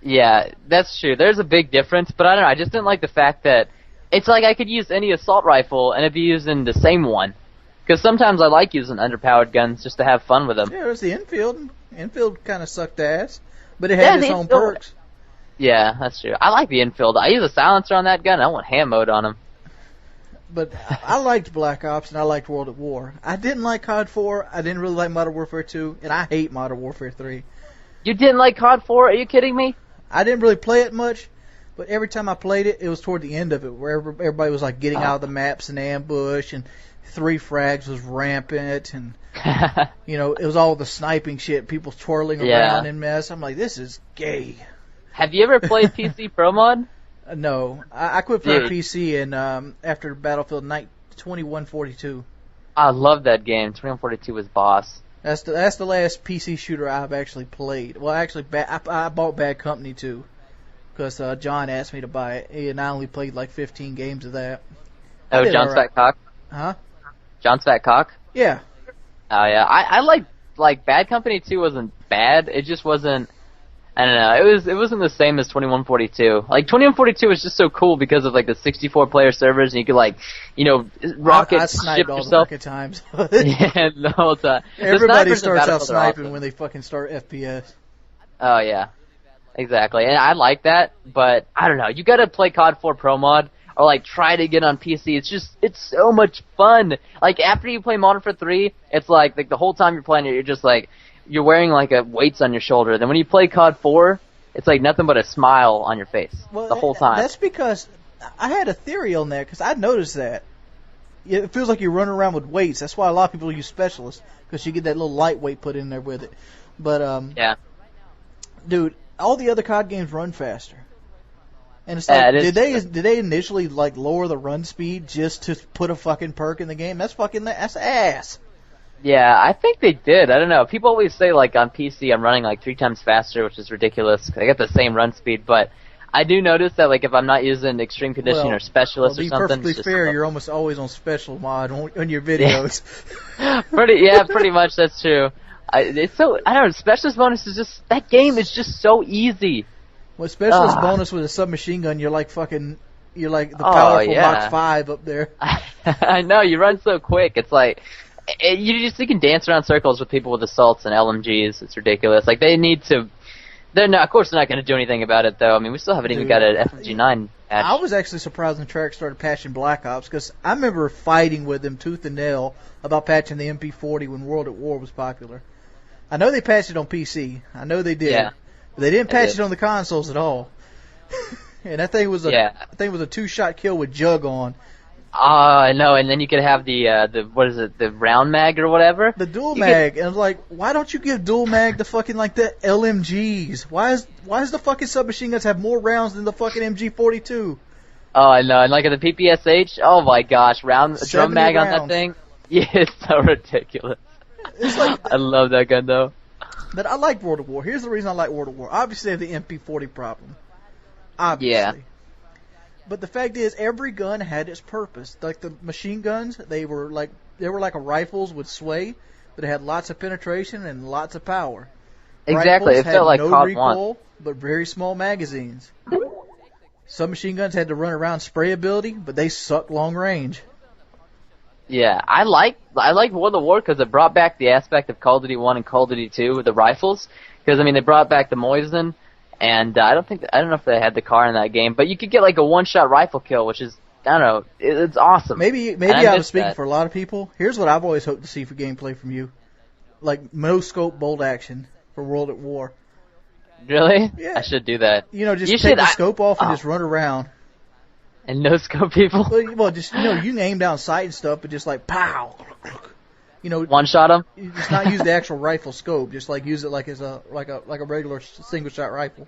Yeah, that's true. There's a big difference, but I don't know. I just didn't like the fact that it's like I could use any assault rifle and it'd be using the same one. Because sometimes I like using underpowered guns just to have fun with them. Yeah, there's the infield. Infield kind of sucked ass, but it had its own perks. Yeah, that's true. I like the infield. I use a silencer on that gun. I want ham mode on him. But I liked Black Ops and I liked World at War. I didn't like COD 4. I didn't really like Modern Warfare 2, and I hate Modern Warfare 3. You didn't like COD 4? Are you kidding me? I didn't really play it much, but every time I played it, it was toward the end of it, where everybody was like getting out of the maps in ambush, and 3 frags was rampant, and you know, it was all the sniping shit, people twirling around in mess. I'm like, this is gay. Have you ever played PC Pro Mod? No, I quit playing PC and after Battlefield 2142. I love that game. 2142 was boss. That's the last PC shooter I've actually played. Well, actually, I bought Bad Company too, because John asked me to buy it, and I only played like 15 games of that. Oh, John's Fat Cock? Huh? John's Fat Cock? Yeah. Oh, yeah. I like Bad Company 2 wasn't bad. It just wasn't... I don't know. It wasn't the same as 2142. Like 2142 was just so cool because of like the 64 player servers, and you could like, rocket I sniped ship all the yourself. fucking times. Yeah, the whole time. Everybody The snipers in starts out Battlefield are sniping awesome. when they fucking start FPS. Oh yeah, exactly. And I like that, but I don't know. You gotta play COD 4 Pro Mod or like try to get on PC. It's so much fun. Like after you play Modern Warfare 3, it's like the whole time you're playing it, you're just like you're wearing like a weights on your shoulder. Then when you play COD 4, it's like nothing but a smile on your face the whole time. That's because I had a theory on that because I noticed that. It feels like you're running around with weights. That's why a lot of people use specialists because you get that little lightweight put in there with it. But yeah. dude, all the other COD games run faster. And it's like, did they initially like lower the run speed just to put a fucking perk in the game? That's ass. Yeah, I think they did. I don't know. People always say like on PC I'm running like 3 times faster, which is ridiculous. I get the same run speed, but I do notice that like if I'm not using extreme condition or specialist or something. To be perfectly fair, you're almost always on special mod on your videos. Pretty much that's true. I don't know. Specialist bonus is just that game is just so easy. With specialist bonus with a submachine gun, you're like the powerful Mach 5 up there. I know, you run so quick. It's like you can dance around circles with people with assaults and LMGs. It's ridiculous. Like they need to. Of course, they're not going to do anything about it though. I mean, we still haven't even got an FG9 patch. I was actually surprised when Treyarch started patching Black Ops because I remember fighting with them tooth and nail about patching the MP40 when World at War was popular. I know they patched it on PC. I know they did. Yeah. But they didn't patch it on the consoles at all. And that thing was a 2-shot kill with Jug on. I know, and then you could have the round mag or whatever. The dual mag, and I was like, why don't you give dual mag to fucking like the LMGs? Why is the fucking submachine guns have more rounds than the fucking MG42? Oh, I know, and like at the PPSH, oh my gosh, drum mag rounds on that thing. Yeah, it's so ridiculous. It's like, I love that gun though. But I like World of War. Here's the reason I like World of War. Obviously, they have the MP40 problem. Obviously. Yeah. But the fact is, every gun had its purpose. Like the machine guns, they were like rifles with sway, but they had lots of penetration and lots of power. Exactly. Rifles it felt like no COD recoil, 1. but very small magazines. Submachine guns had to run around spray ability, but they sucked long range. Yeah, I like World of War because it brought back the aspect of Call of Duty 1 and Call of Duty 2 with the rifles. Because I mean, they brought back the Mosin, and I don't know if they had the car in that game, but you could get like a one-shot rifle kill, which is I don't know, it's awesome. Maybe I was speaking for a lot of people. Here's what I've always hoped to see for gameplay from you, like no scope bolt action for World at War. Really? Yeah. I should do that. Just take the scope off and just run around. And no scope people. Well, just you can aim down sight and stuff, but just like pow. One shot them. Just not use the actual rifle scope. Just like use it like as a regular single shot rifle.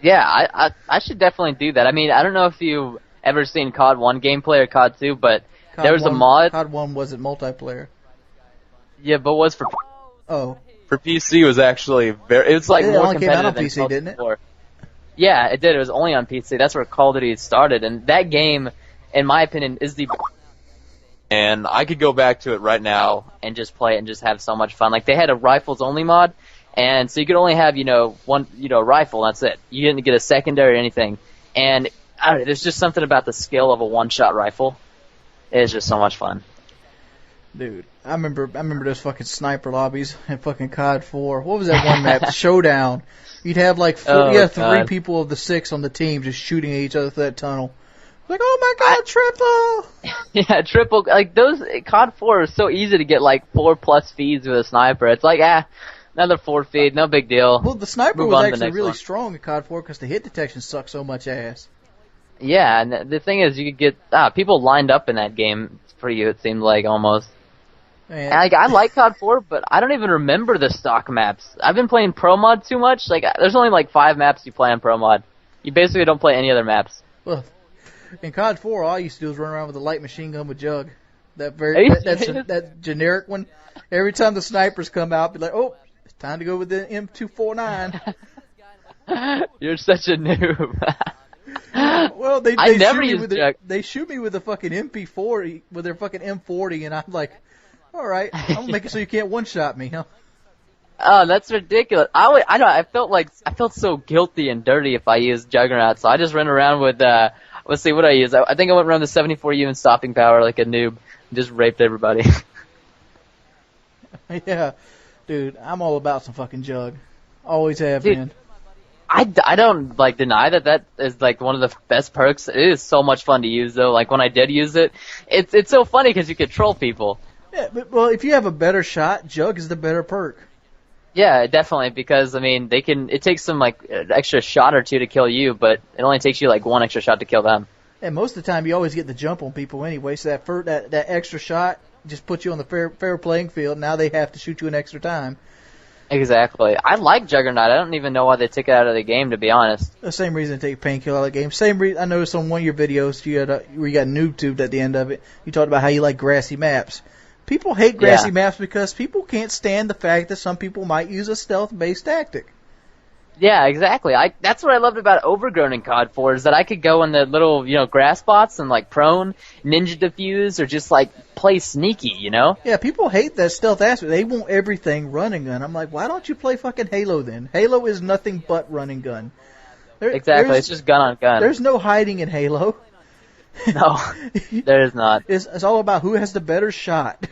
Yeah, I should definitely do that. I mean, I don't know if you've ever seen COD 1 gameplay or COD 2, but there was a mod. COD 1 wasn't multiplayer. Yeah, but was for. Oh. For PC was actually very. It's like more competitive came out on PC, didn't it? Before. Yeah, it did. It was only on PC. That's where Call of Duty started, and that game, in my opinion, is the. And I could go back to it right now and just play it and just have so much fun. Like they had a rifles only mod, and so you could only have one rifle. That's it. You didn't get a secondary or anything. And I don't know, there's just something about the skill of a one-shot rifle. It's just so much fun. Dude, I remember those fucking sniper lobbies in fucking COD 4. What was that one map? Showdown. You'd have like 3 people of the 6 on the team just shooting at each other through that tunnel. Like, oh my god, triple! Yeah, triple. Like those COD 4 is so easy to get like 4+ feeds with a sniper. It's like another 4 feed, no big deal. Well, the sniper was actually really strong in COD 4 because the hit detection sucks so much ass. Yeah, and the thing is, you could get people lined up in that game for you. It seemed like almost. And I like COD 4, but I don't even remember the stock maps. I've been playing Pro Mod too much. Like, there's only like 5 maps you play on Pro Mod. You basically don't play any other maps. Well, in COD 4, all I used to do was run around with a light machine gun with Jug. That generic one. Every time the snipers come out, be like, oh, it's time to go with the M249. You're such a noob. Well, they shoot me with a fucking MP40 with their fucking M40, and I'm like, all right, I'm gonna make it so you can't one-shot me, huh? Oh, that's ridiculous. I know. I felt so guilty and dirty if I used Juggernaut, so I just ran around with. Let's see what I used. I think I went around the 74U and stopping power like a noob, and just raped everybody. Yeah, dude, I'm all about some fucking Jug. Always have Dude, been. I don't like deny that is like one of the best perks. It is so much fun to use though. Like when I did use it, it's so funny because you could troll people. Yeah, but, well, if you have a better shot, Jug is the better perk. Yeah, definitely, because I mean it takes them like an extra shot or two to kill you, but it only takes you like one extra shot to kill them. And most of the time, you always get the jump on people anyway. So that extra shot just puts you on the fair playing field. Now they have to shoot you an extra time. Exactly. I like Juggernaut. I don't even know why they took it out of the game, to be honest. The same reason to take Painkiller out of the game. Same reason I noticed on one of your videos where you got noob tubed at the end of it. You talked about how you like grassy maps. People hate grassy maps because people can't stand the fact that some people might use a stealth-based tactic. Yeah, exactly. That's what I loved about Overgrown in COD 4 is that I could go in the little, grass spots and like prone, ninja defuse, or just like play sneaky, Yeah, people hate that stealth aspect. They want everything run and gun. I'm like, why don't you play fucking Halo then? Halo is nothing but run and gun. Exactly, it's just gun on gun. There's no hiding in Halo. No, there is not. It's all about who has the better shot.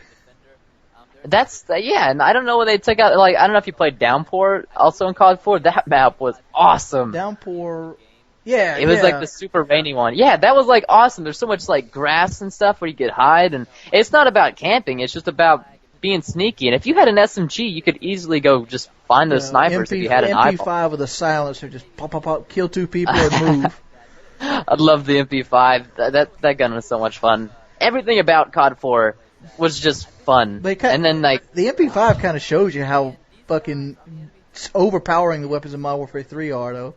And I don't know what they took out. Like, I don't know if you played Downpour also in COD 4. That map was awesome. Downpour, yeah. It was like the super rainy one. Yeah, that was like awesome. There's so much like grass and stuff where you could hide, and it's not about camping. It's just about being sneaky. And if you had an SMG, you could easily go just find those snipers if you had an eyeball. MP5 with a silencer, just pop, pop, pop, kill two people and move. I love the MP5. That gun was so much fun. Everything about COD 4 was just fun. And then like the MP5 kind of shows you how fucking overpowering the weapons in Modern Warfare 3 are, though.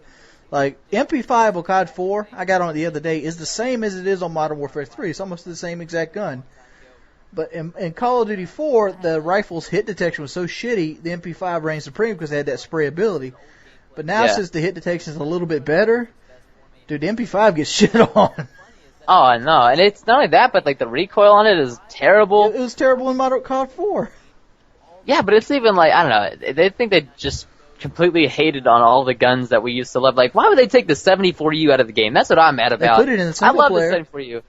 Like MP5 on COD 4, I got on it the other day, is the same as it is on Modern Warfare 3. It's almost the same exact gun. But in Call of Duty 4, the rifle's hit detection was so shitty, the MP5 reigned supreme because they had that spray ability. But now since the hit detection is a little bit better, dude, the MP5 gets shit on. Oh, no. And it's not only that, but like the recoil on it is terrible. It was terrible in Modern COD 4. Yeah, but it's even like, I don't know, they think they just completely hated on all the guns that we used to love. Like, why would they take the 74U out of the game? That's what I'm mad about. They put it in the single player. I love the 74U.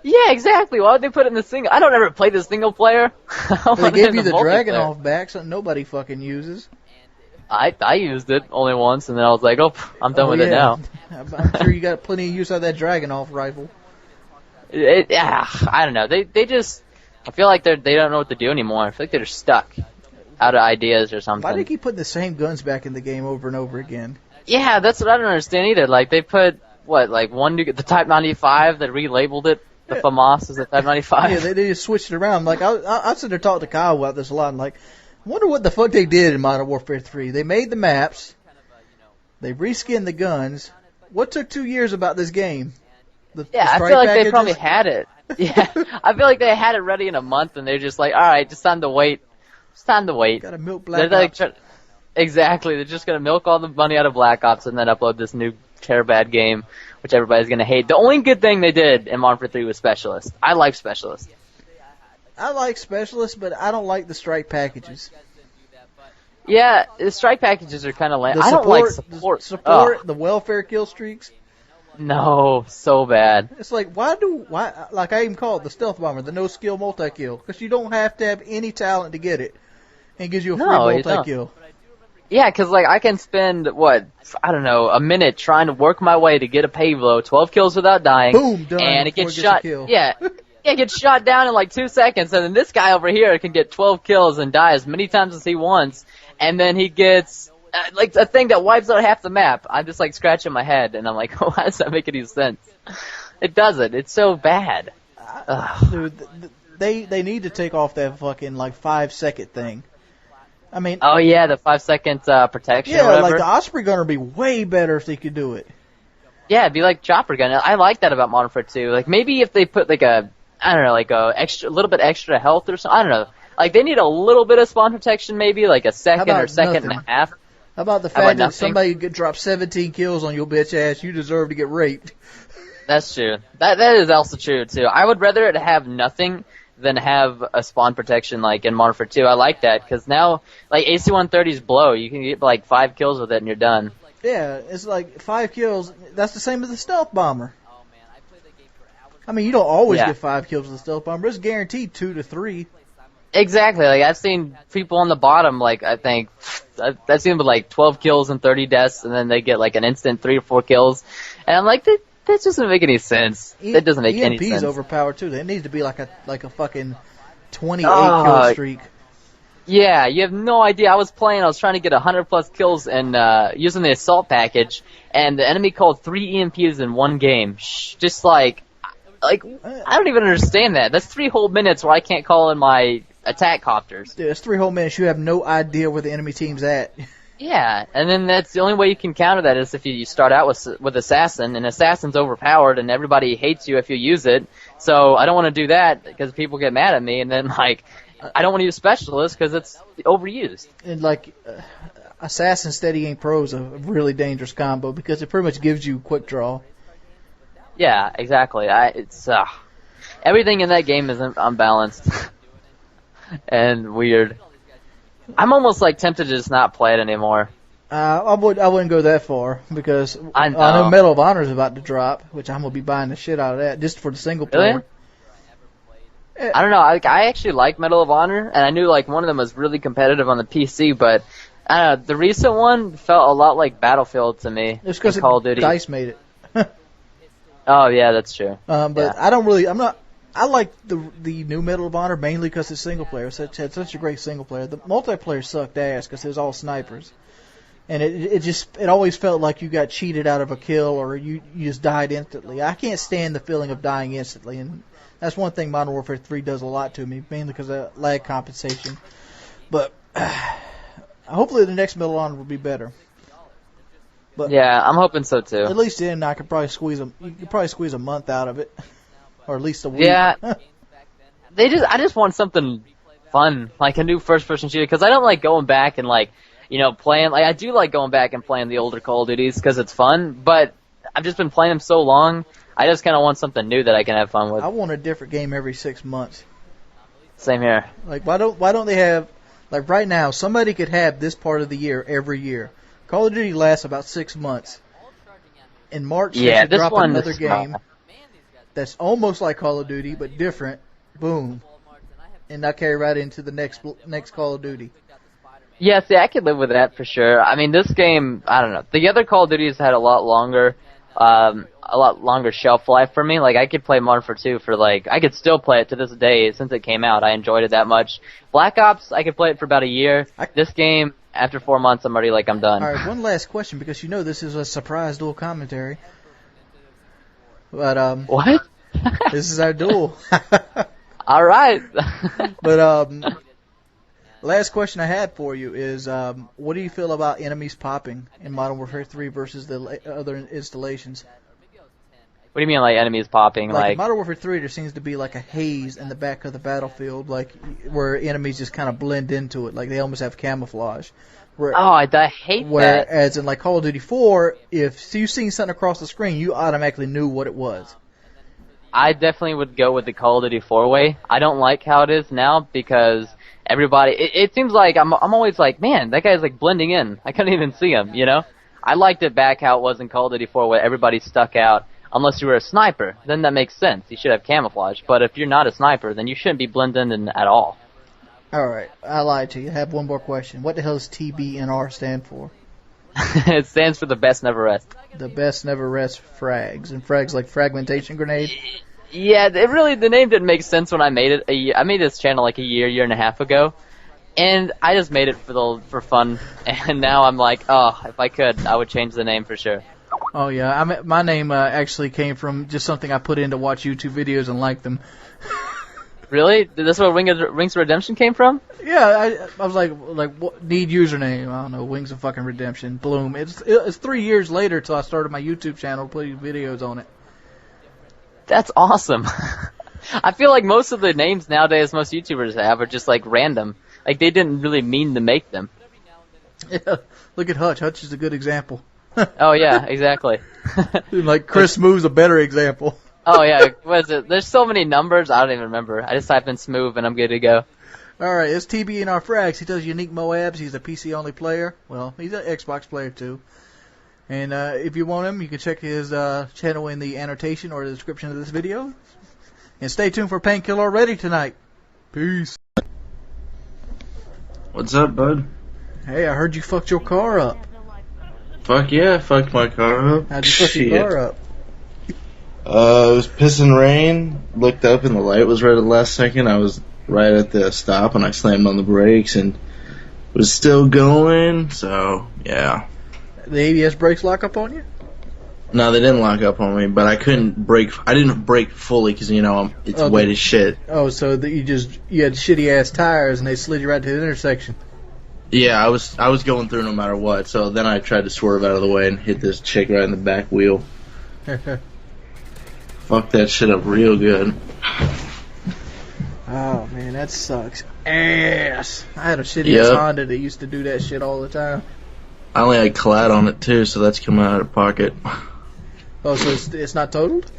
Yeah, exactly. Why would they put it in the single? I don't ever play the single player. They gave you the Dragunov back, something nobody fucking uses. I used it only once, and then I was like, oh, I'm done with it now. I'm sure you got plenty of use out of that Dragunov rifle. I don't know. They just, I feel like they don't know what to do anymore. I feel like they're stuck out of ideas or something. Why do they keep putting the same guns back in the game over and over again? Yeah, that's what I don't understand either. Like, they put, the Type 95, they relabeled it. The FAMAS is the Type 95. Yeah, they just switched it around. Like, I sit there talking to Kyle about this a lot, and like, I wonder what the fuck they did in Modern Warfare 3. They made the maps. They reskinned the guns. What took 2 years about this game? I feel like they probably had it. Yeah, I feel like they had it ready in a month, and they're just like, all right, just time to wait. It's time to wait. Gotta milk Black Ops. Exactly. They're just gonna milk all the money out of Black Ops and then upload this new bad game, which everybody's gonna hate. The only good thing they did in Modern Warfare 3 was Specialist. I like Specialist. I like Specialists, but I don't like the strike packages. Yeah, the strike packages are kind of lame. I don't like support. The welfare kill streaks. No, so bad. It's like, like I even call it the stealth bomber, the no skill multi-kill, because you don't have to have any talent to get it. And it gives you a free multi-kill. Yeah, because like I can spend, a minute trying to work my way to get a payload, 12 kills without dying. Boom, done. And it gets shot. Yeah. Yeah, gets shot down in like 2 seconds, and then this guy over here can get 12 kills and die as many times as he wants, and then he gets like a thing that wipes out half the map. I'm just like scratching my head, and I'm like, why does that make any sense? It doesn't. It's so bad. Dude, they need to take off that fucking like 5-second thing. I mean, oh yeah, the 5-second protection. Yeah, or whatever. like the Osprey gun would be way better if they could do it. Yeah, it'd be like chopper gun. I like that about Modern Warfare 2. Like maybe if they put like a little bit extra health or something. I don't know. Like they need a little bit of spawn protection, maybe like a second or second and a half. How about the fact that somebody drops 17 kills on your bitch ass? You deserve to get raped. That's true. That is also true too. I would rather it have nothing than have a spawn protection like in Modern Warfare 2. I like that because now like AC-130s blow. You can get like 5 kills with it and you're done. Yeah, it's like 5 kills. That's the same as the stealth bomber. I mean, you don't always get 5 kills with the stealth bomber. It's guaranteed 2 to 3. Exactly. Like I've seen people on the bottom. Like I've seen them with like 12 kills and 30 deaths, and then they get like an instant 3 or 4 kills, and I'm like, that just doesn't make any sense. That doesn't make any sense. EMP's overpowered too. It needs to be like a fucking 28 kill streak. Yeah, you have no idea. I was trying to get 100+ kills and using the assault package, and the enemy called 3 EMPs in one game. Just like I don't even understand that. That's 3 whole minutes where I can't call in my attack copters. Dude, it's 3 whole minutes. You have no idea where the enemy team's at. Yeah, and then that's the only way you can counter that is if you start out with Assassin, and Assassin's overpowered, and everybody hates you if you use it. So I don't want to do that because people get mad at me, and then like I don't want to use Specialist because it's overused. And like Assassin Steady Aim Pro is a really dangerous combo because it pretty much gives you quick draw. Yeah, exactly. It's everything in that game is unbalanced and weird. I'm almost like tempted to just not play it anymore. I wouldn't go that far because I know Medal of Honor is about to drop, which I'm gonna be buying the shit out of that just for the single player. Really? I don't know. I actually like Medal of Honor, and I knew like one of them was really competitive on the PC, but I don't know. The recent one felt a lot like Battlefield to me. It's because Call of Duty. DICE made it. Oh yeah, that's true. But yeah. I like the new Medal of Honor mainly because it's single player. It had such a great single player. The multiplayer sucked ass because it was all snipers, and it always felt like you got cheated out of a kill or you just died instantly. I can't stand the feeling of dying instantly, and that's one thing Modern Warfare 3 does a lot to me, mainly because of lag compensation. But hopefully the next Medal of Honor will be better. But yeah, I'm hoping so too. At least then you could probably squeeze a month out of it, or at least a week. Yeah, I just want something fun, like a new first-person shooter, because I don't like going back and like playing. Like I do like going back and playing the older Call of Duties because it's fun, but I've just been playing them so long. I just kind of want something new that I can have fun with. I want a different game every 6 months. Same here. Like why don't they have like right now? Somebody could have this part of the year every year. Call of Duty lasts about 6 months. In March, they should drop another game that's almost like Call of Duty but different. Boom, and not carry right into the next Call of Duty. Yeah, see, I could live with that for sure. I mean, this game, I don't know. The other Call of Duties had a lot longer shelf life for me. Like, I could play Modern Warfare 2 for, like, I could still play it to this day since it came out. I enjoyed it that much. Black Ops, I could play it for about a year. This game, after 4 months, I'm already like, I'm done. All right, one last question, because this is a surprise duel commentary. But, what? This is our duel. All right. But, last question I had for you is, what do you feel about enemies popping in Modern Warfare 3 versus the other installations? What do you mean, like, enemies popping? Like in Modern Warfare 3, there seems to be like a haze in the back of the battlefield, like where enemies just kind of blend into it, like they almost have camouflage. I hate that. Whereas in like Call of Duty 4, if you seen something across the screen, you automatically knew what it was. I definitely would go with the Call of Duty 4 way. I don't like how it is now because everybody, it seems like I'm always like, man, that guy's like blending in. I couldn't even see him, I liked it back how it was in Call of Duty 4 where everybody stuck out. Unless you were a sniper, then that makes sense. You should have camouflage. But if you're not a sniper, then you shouldn't be blending in at all. All right, I lied to you. I have one more question. What the hell does TBNR stand for? It stands for the best never rest. The best never rest frags. And frags like fragmentation grenade? Yeah, the name didn't make sense when I made it. I made this channel like a year and a half ago. And I just made it for fun. And now I'm like, if I could, I would change the name for sure. Oh, yeah. My name actually came from just something I put in to watch YouTube videos and like them. Really? That's where Wings of Redemption came from? Yeah, I was like, what, need username? I don't know, Wings of fucking Redemption. Bloom. It's 3 years later till I started my YouTube channel putting videos on it. That's awesome. I feel like most of the names nowadays most YouTubers have are just like random. Like they didn't really mean to make them. Yeah, look at Hutch. Hutch is a good example. Oh yeah, exactly. Like Chris Moo's a better example. Oh yeah, what is it? There's so many numbers, I don't even remember. I just type in smooth and I'm good to go. All right, it's TBNRFRAGS. He does unique Moabs. He's a PC-only player. Well, he's an Xbox player, too. And if you want him, you can check his channel in the annotation or the description of this video. And stay tuned for Painkiller Already tonight. Peace. What's up, bud? Hey, I heard you fucked your car up. Fuck yeah, I fucked my car up. How'd you fuck your car up? It was pissing rain. Looked up and the light was right at the last second. I was right at the stop and I slammed on the brakes and was still going. So yeah. The ABS brakes lock up on you? No, they didn't lock up on me, but I couldn't brake. I didn't brake fully because it's wet as shit. Oh, so that you had shitty ass tires and they slid you right to the intersection. Yeah, I was going through no matter what. So then I tried to swerve out of the way and hit this chick right in the back wheel. Fuck that shit up real good. Oh man, that sucks ass. I had a shitty ass Honda that used to do that shit all the time. I only had clad on it too, so that's coming out of pocket. Oh, so it's not totaled?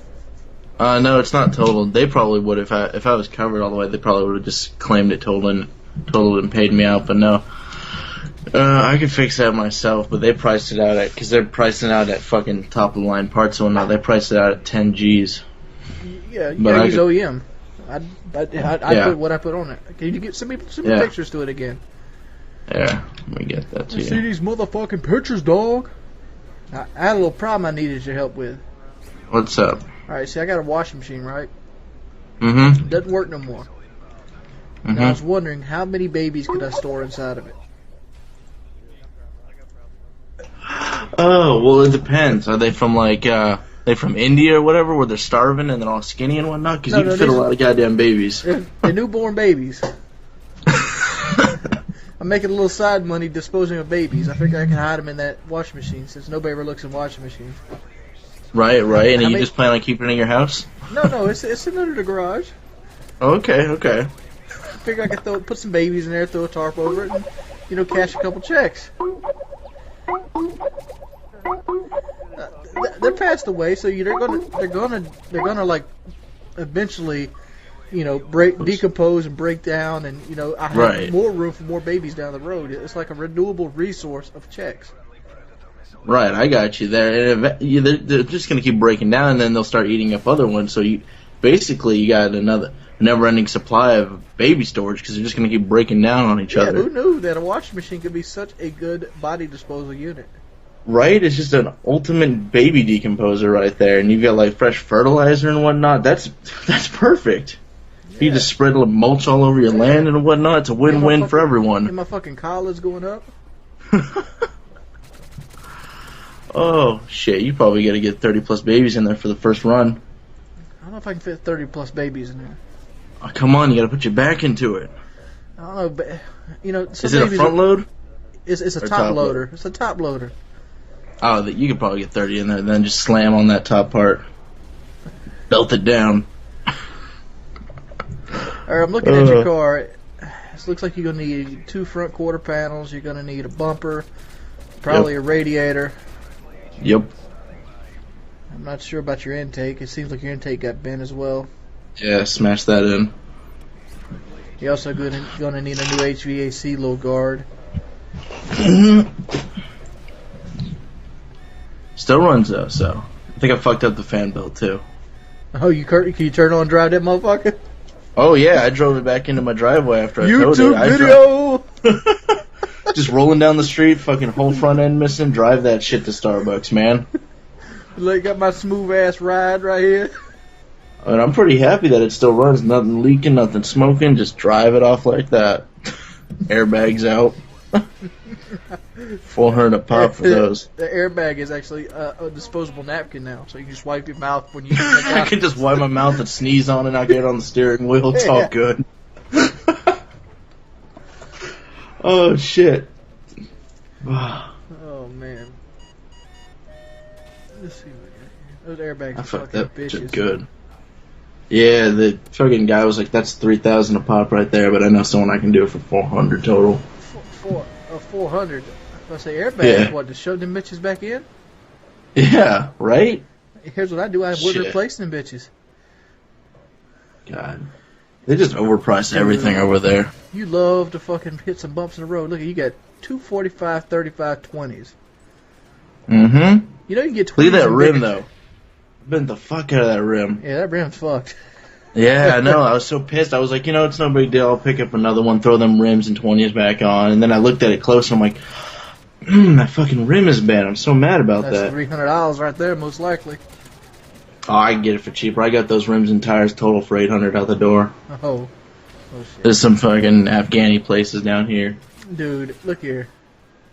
No, it's not totaled. They probably would if I was covered all the way. They probably would have just claimed it totaled and paid me out. But no, I could fix that myself. But they priced it out at because they're pricing out at fucking top of the line parts. So no, they priced it out at 10 G's. Yeah, you gotta use OEM. I put what I put on it. Can you send me pictures to it again? Yeah, let me get that to you. See these motherfucking pictures, dog. I had a little problem I needed your help with. What's up? Alright, see, I got a washing machine, right? Mm-hmm. It doesn't work no more. Mm-hmm. And I was wondering, how many babies could I store inside of it? Oh, well, it depends. Are they from, they from India or whatever, where they're starving and they're all skinny and whatnot? Because you can fit a lot of goddamn babies. They're newborn babies. I'm making a little side money disposing of babies. I figure I can hide them in that washing machine since nobody ever looks in washing machines. Right. And you just plan on keeping it in your house? No, it's sitting under the garage. Okay. I figure I could put some babies in there, throw a tarp over it, and cash a couple checks. They're passed away, so they're gonna like eventually, decompose and break down, and I have more room for more babies down the road. It's like a renewable resource of checks. Right, I got you there. And they're just gonna keep breaking down, and then they'll start eating up other ones. So you got another never-ending supply of baby storage because they're just gonna keep breaking down on each other. Who knew that a washing machine could be such a good body disposal unit? Right, it's just an ultimate baby decomposer right there, and you've got like fresh fertilizer and whatnot. That's perfect. Yeah. You just spread a mulch all over your land and whatnot. It's a win-win for everyone. And my fucking collar's going up. Oh shit! You probably got to get 30+ babies in there for the first run. I don't know if I can fit 30+ babies in there. Oh, come on, you got to put your back into it. I don't know, but is it a front load? It's a top loader. It's a top loader. Oh, you could probably get 30 in there, then just slam on that top part. Belt it down. Alright, I'm looking at your car. This looks like you're going to need 2 front quarter panels. You're going to need a bumper. Probably a radiator. Yep. I'm not sure about your intake. It seems like your intake got bent as well. Yeah, smash that in. You're also going to need a new HVAC low guard. Still runs though, so I think I fucked up the fan belt too. Oh, can you turn on and drive that motherfucker? Oh yeah, I drove it back into my driveway after I towed it. YouTube video! Just rolling down the street, fucking whole front end missing, drive that shit to Starbucks, man. Like, got my smooth ass ride right here. And I'm pretty happy that it still runs, nothing leaking, nothing smoking, just drive it off like that. Airbags out. $400 a pop for those. The airbag is actually a disposable napkin now, so you can just wipe your mouth when you. I can just wipe my mouth and sneeze on it, and I get it on the steering wheel. It's all good. Oh shit! Oh man. Let's see what those airbags are fucking bitches. Good. Yeah, the fucking guy was like, "That's $3,000 a pop right there," but I know someone I can do it for $400 total. 400. I say airbags. What, to shove them bitches back in? Yeah, right. Here's what I do. I would replace them bitches. God. They just overpriced everything over there. You love to fucking hit some bumps in the road. Look, you got 245, 35, 20s. Mm-hmm. You know you can get 20s. Look at that in rim, bigger- though. Bent the fuck out of that rim. Yeah, that rim's fucked. Yeah, I know. I was so pissed. I was like, it's no big deal. I'll pick up another one, throw them rims and 20s back on. And then I looked at it close, and I'm like, that fucking rim is bad. I'm so mad about That's that. $300 right there, most likely. Oh, I can get it for cheaper. I got those rims and tires total for $800 out the door. Oh shit. There's some fucking Afghani places down here. Dude, look here.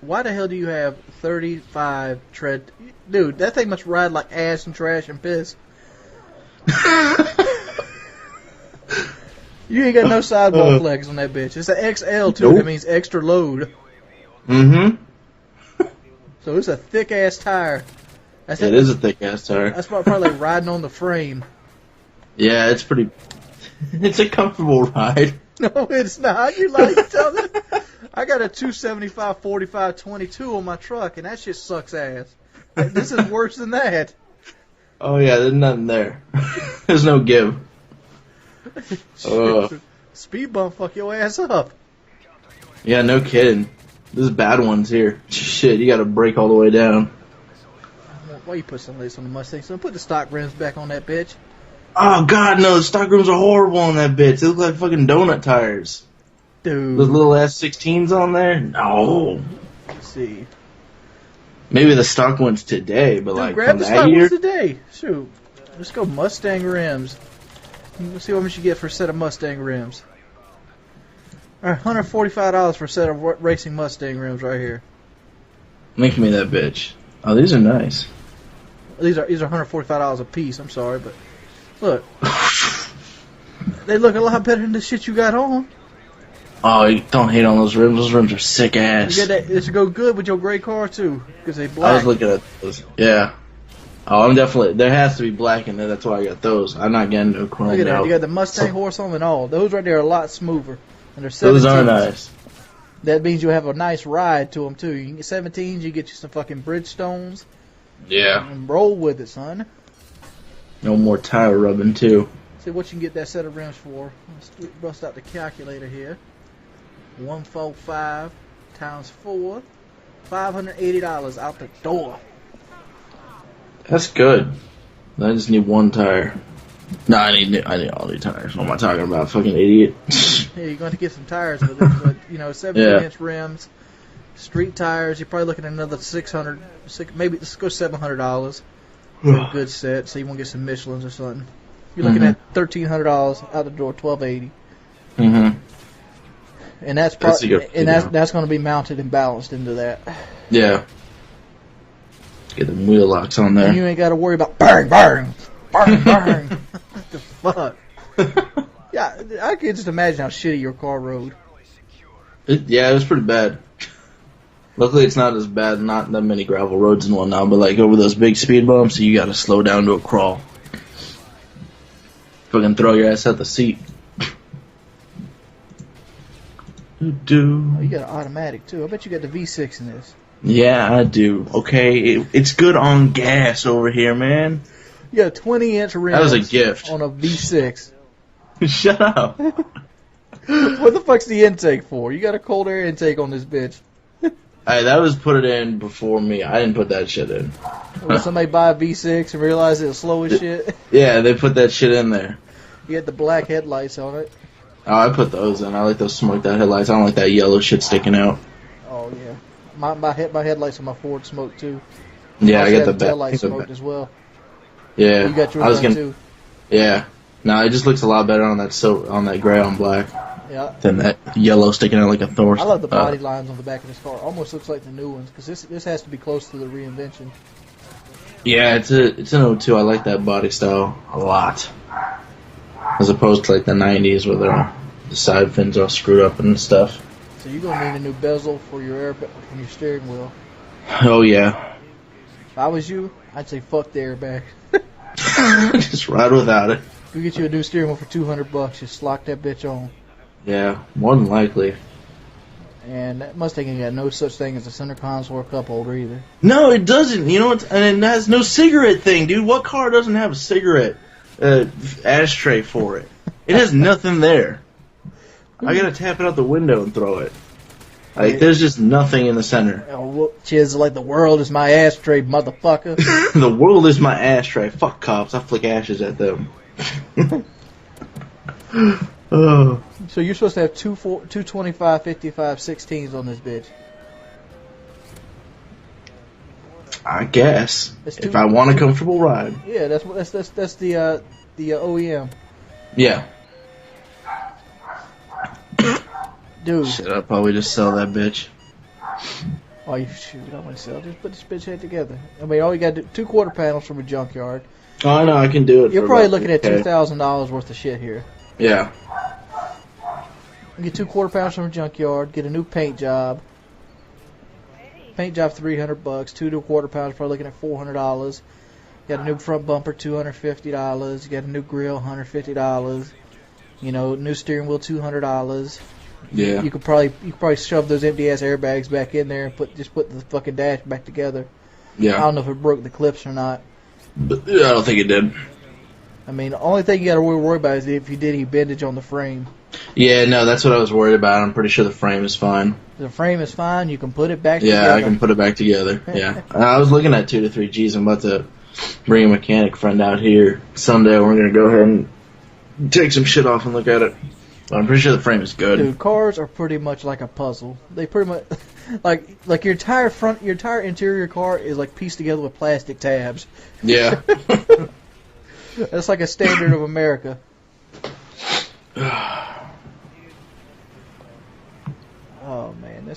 Why the hell do you have 35 tread? Dude, that thing must ride like ass and trash and piss. You ain't got no sidewall flex on that bitch. It's an XL too. Nope. That means extra load. Mm-hmm. So it's a thick ass tire. That's It is a thick ass tire. That's probably like riding on the frame. Yeah, it's pretty. It's a comfortable ride. No, it's not. You like to tell me? I got a 275 45 22 on my truck, and that shit sucks ass. This is worse than that. Oh yeah, there's nothing there. There's no give. Speed bump fuck your ass up. Yeah, no kidding. There's bad ones here. Shit, you gotta brake all the way down. Why you put some lace on the Mustang? So put the stock rims back on that bitch. Oh god, no, the stock rims are horrible on that bitch. They look like fucking donut tires. Dude. Those little ass 16s on there? No. Let's see. Maybe the stock ones today, but Dude, like grab from the that stock year. ones today. Shoot. Let's go Mustang rims. Let's see what much you get for a set of Mustang rims. Alright, $145 for a set of racing Mustang rims right here. Make me that bitch. Oh, these are nice. These are $145 a piece. I'm sorry, but look, they look a lot better than the shit you got on. Oh, you don't hate on those rims. Those rims are sick ass. You get that? It should go good with your gray car too, because they I black. was looking at those. Yeah. Oh, I'm definitely. There has to be black in there. That's why I got those. I'm not getting no chrome Look at that. out. You got the Mustang horse on and all. Those right there are a lot smoother. And they're 17s. Those are nice. That means you'll have a nice ride to them too. You can get 17s. You get you some fucking Bridgestones Yeah. and roll with it, son. No more tire rubbing too. See what you can get that set of rims for. Let's bust out the calculator here. 145 times 4, $580 out the door. That's good. I just need one tire. No, I need all the tires. What am I talking about? Fucking idiot. Yeah, you're going to get some tires with it, but 17-inch rims, street tires. You're probably looking at another $600, maybe let's go $700 for a good set. So you want to get some Michelins or something. You're looking at $1,300 out the door, $1,280. Mm-hmm. And that's That's a good that's going to be mounted and balanced into that. Yeah. Get them wheel locks on there. And you ain't got to worry about bang, bang, bang, bang. What the fuck? Yeah, I can just imagine how shitty your car rode. Yeah, it was pretty bad. Luckily, it's not as bad. Not that many gravel roads and whatnot, but like over those big speed bumps, you got to slow down to a crawl. Fucking throw your ass out the seat. Oh, you got an automatic too. I bet you got the V6 in this. Yeah, I do. Okay, it's good on gas over here, man. You got 20-inch rims. That was a gift. On a V6. Shut up. What the fuck's the intake for? You got a cold air intake on this bitch. Hey, that was put it in before me. I didn't put that shit in. When somebody buy a V6 and realize it's slow as shit, Yeah, they put that shit in there. you had the black headlights on it. Oh, I put those in. I like those smoked out headlights. I don't like that yellow shit sticking out. Oh yeah, my headlights on my Ford smoke too. Yeah, I also got have the tail light back. smoked as well. Yeah, You got I was yours on gonna. too. Yeah, no, it just looks a lot better on that on that gray on black Yeah. than that yellow sticking out like a Thor. I love the body lines on the back of this car. Almost looks like the new ones because this has to be close to the reinvention. Yeah, it's an 02. I like that body style a lot, as opposed to like the 90s where the side fins all screwed up and stuff. So you're gonna need a new bezel for your from your steering wheel. Oh yeah, If I was you, I'd say fuck the airbag. just ride without it. Go get you a new steering wheel for $200. Just lock that bitch on. Yeah, more than likely. And that Mustang ain't got no such thing as a center console or cup holder either. No, it doesn't. You know what? And it has no cigarette thing, dude. What car doesn't have a cigarette ashtray for it? It has nothing there. I gotta tap it out the window and throw it. Like, there's just nothing in the center. Oh, CHIZ like the world is my ashtray, motherfucker. The world is my ashtray. Fuck cops. I flick ashes at them. Oh. So you're supposed to have two 25, 55, 16s on this bitch. I guess. That's If I want a comfortable ride. Yeah, that's the OEM. Yeah. Dude. Shit, I'll probably just sell that bitch. Oh, you shoot, I want to sell. Just put this bitch head together. I mean, all you got to do, 2 quarter panels from a junkyard. Oh, I know, I can do it. You're for probably about looking at $2,000. $2,000 worth of shit here. Yeah. You get 2 quarter panels from a junkyard, get a new paint job. Paint job $300, 2 quarter panels probably looking at $400. Got a new front bumper, $250. You got a new grill, $150. You know, new steering wheel, $200. Yeah. You could probably shove those empty ass airbags back in there and put the fucking dash back together. I Yeah. don't know if it broke the clips or not. But, yeah, I don't think it did. I mean, the only thing you got to worry about is if you did any bendage on the frame. Yeah, no, that's what I was worried about. I'm pretty sure the frame is fine. The frame is fine. You can put it back Yeah, together. I can put it back together. Yeah. I was looking at 2 to 3 G's. I'm about to bring a mechanic friend out here Sunday. We're going to go ahead and take some shit off and look at it. But I'm pretty sure the frame is good. Dude, cars are pretty much like a puzzle. They pretty much like your entire interior car is like pieced together with plastic tabs. Yeah. That's like a standard of America. Oh man,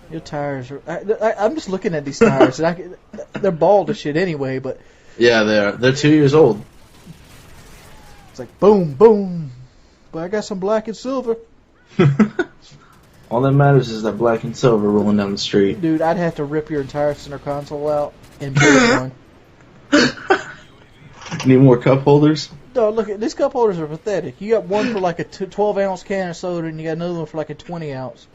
your tires are. I'm just looking at these tires, and they're bald as shit anyway. But Yeah, they are. They're 2 years old. it's like boom, boom. But I got some black and silver. All that matters is that black and silver rolling down the street. Dude, I'd have to rip your entire center console out and build one. Need more cup holders? No, look at these cup holders are pathetic. You got one for like a 12-ounce can of soda, and you got another one for like a 20-ounce.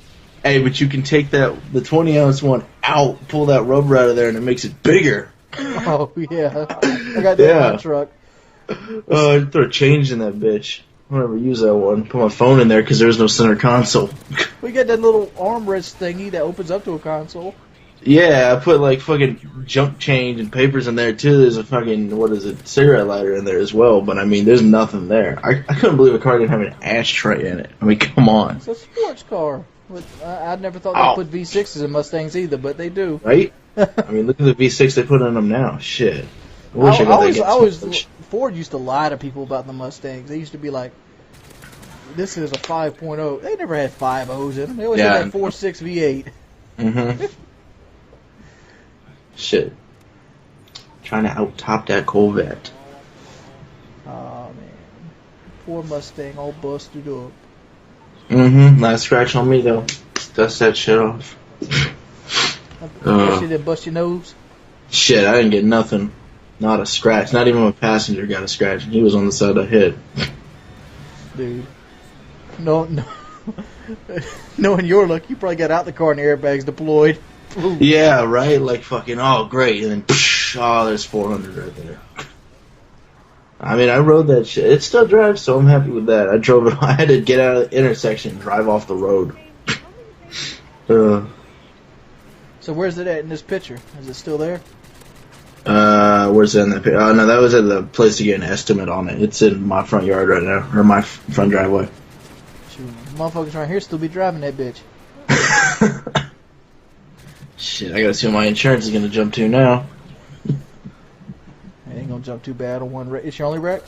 Hey, but you can take the 20-ounce one out, pull that rubber out of there, and it makes it bigger. Oh yeah, I got that in my truck. I'd throw change in that bitch. I'll never use that one. Put my phone in there because there's no center console. We got that little armrest thingy that opens up to a console. Yeah, I put like fucking junk change and papers in there too. There's a fucking, cigarette lighter in there as well. But I mean, there's nothing there. I couldn't believe a car didn't have an ashtray in it. I mean, come on. It's a sports car. I never thought they put V6s in Mustangs either, but they do. Right? I mean, look at the V6 they put in them now. Shit. I wish I got that. Ford used to lie to people about the Mustangs. They used to be like, this is a 5.0. They never had 5.0s in them. They always had that 4.6 V8. Mm-hmm. Shit. Trying to out-top that Corvette. Oh, man. Poor Mustang all busted up. Mm-hmm. Not a scratch on me, though. Dust that shit off. You didn't bust your nose? Shit, I didn't get nothing. Not a scratch. Not even my passenger got a scratch. He was on the side I hit. Dude. No. Knowing your luck, you probably got out the car and the airbags deployed. Ooh. Yeah, right? Like fucking, oh, great. And then, there's 400 right there. I mean, I rode that shit. It still drives, so I'm happy with that. I drove it. I had to get out of the intersection and drive off the road. So where's it at in this picture? Is it still there? Where's it in that picture? Oh, no, that was at the place to get an estimate on it. It's in my front yard right now, or my front driveway. Shoot, motherfuckers right here still be driving that bitch. Shit, I gotta see what my insurance is gonna jump to now. It ain't gonna jump too bad on one wreck. It's your only wreck?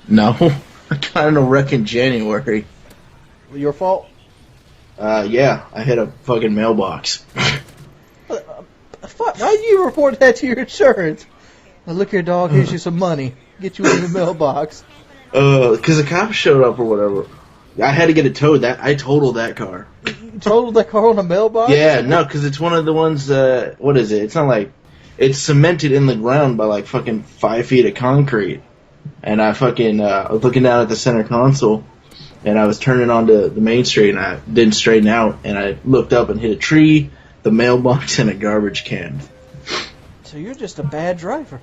No. I got in a wreck in January. Your fault? Yeah, I hit a fucking mailbox. Fuck, why did you report that to your insurance? Now look here, dog, here's you some money. Get you in the mailbox. Because the cops showed up or whatever. I had to get it towed. I totaled that car. You totaled that car on a mailbox? Yeah, no, because it's one of the ones, what is it? It's not like, it's cemented in the ground by like fucking 5 feet of concrete. And I fucking, I was looking down at the center console, and I was turning onto the main street, and I didn't straighten out, and I looked up and hit a tree, the mailbox, and a garbage can. So you're just a bad driver.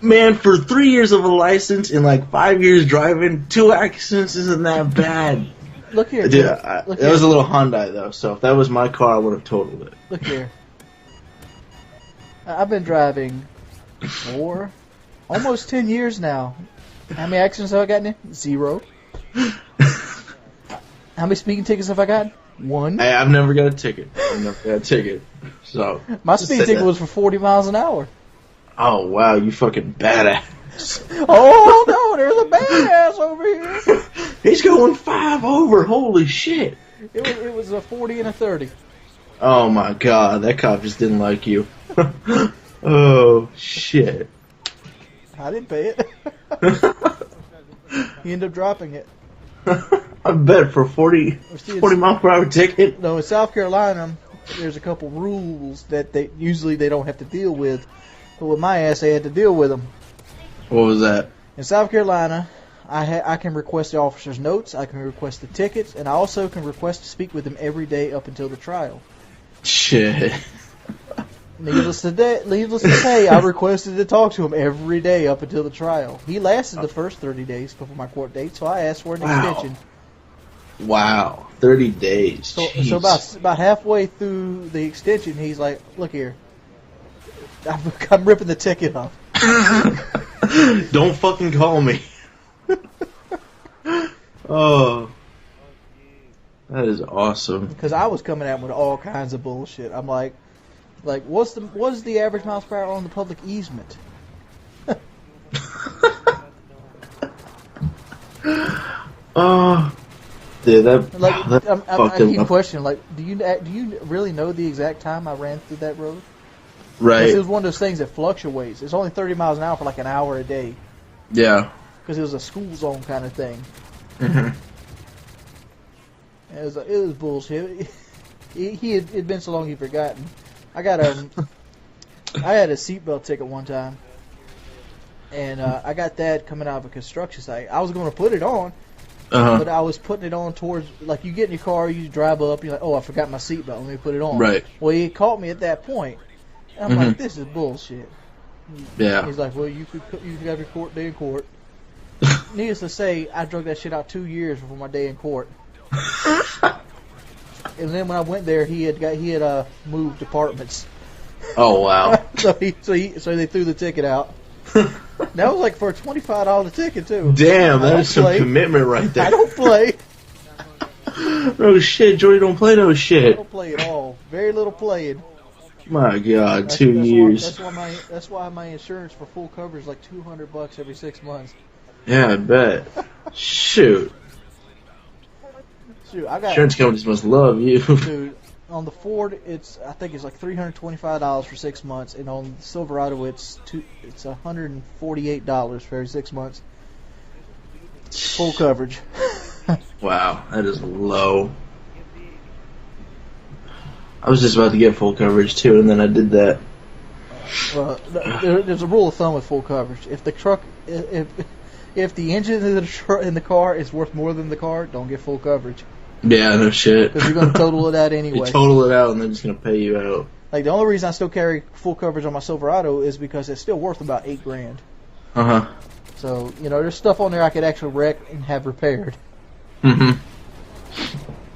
Man, for 3 years of a license and like 5 years driving, 2 accidents isn't that bad. Look here. Dude, look that here. was a little Hyundai though, so if that was my car, I would have totaled it. Look here. I've been driving for almost 10 years now. How many accidents have I gotten in? 0. How many speeding tickets have I gotten? 1. Hey, I've never got a ticket. So My speeding ticket was for 40 miles an hour. Oh wow, you fucking badass. Oh no, there's a badass over here. He's going 5 over. Holy shit. It was a 40 and a 30. Oh my god, that cop just didn't like you. Oh shit. I didn't pay it. He ended up dropping it. I bet for 40 mile per hour ticket. No, in South Carolina, there's a couple rules that they don't have to deal with. But with my ass, they had to deal with them. What was that? In South Carolina, I can request the officer's notes, I can request the tickets, and I also can request to speak with him every day up until the trial. Shit. Needless to say, I requested to talk to him every day up until the trial. He lasted the first 30 days before my court date, so I asked for an extension. Wow. 30 days. So about halfway through the extension, he's like, look here, I'm ripping the ticket off. Don't fucking call me. Oh. That is awesome. Because I was coming at him with all kinds of bullshit. I'm like, what's the average miles per hour on the public easement? Oh, dude, I keep questioning. Do you really know the exact time I ran through that road? Right. It was one of those things that fluctuates. It's only 30 miles an hour for like an hour a day. Yeah. Because it was a school zone kind of thing. Mm-hmm. It was bullshit. It'd been so long he'd forgotten. I had a seatbelt ticket one time, and I got that coming out of a construction site. I was going to put it on, but I was putting it on towards, like, you get in your car, you drive up, you're like, oh, I forgot my seatbelt, let me put it on. Right. Well, he caught me at that point, and I'm like, this is bullshit. Yeah. He's like, well, you could have your court day in court. Needless to say, I drug that shit out 2 years before my day in court. And then when I went there, he had moved departments. Oh wow! so they threw the ticket out. That was like for a $25 ticket too. Damn, that is some commitment right there. I don't play. No shit, Jordy don't play no shit. I don't play at all. Very little playing. My God, 2 years. That's why my insurance for full coverage is like $200 every 6 months. Yeah, I bet. Shoot. Dude, I got insurance companies must love you. Dude, on the Ford, I think it's like $325 for 6 months, and on the Silverado, it's $148 for every 6 months. Full coverage. Wow, that is low. I was just about to get full coverage too, and then I did that. Well, there's a rule of thumb with full coverage. If the truck, if the engine in the car is worth more than the car, don't get full coverage. Yeah, no shit. Because you're going to total it out anyway. You total it out, and they're just going to pay you out. Like, the only reason I still carry full coverage on my Silverado is because it's still worth about $8,000. So, there's stuff on there I could actually wreck and have repaired. Yeah.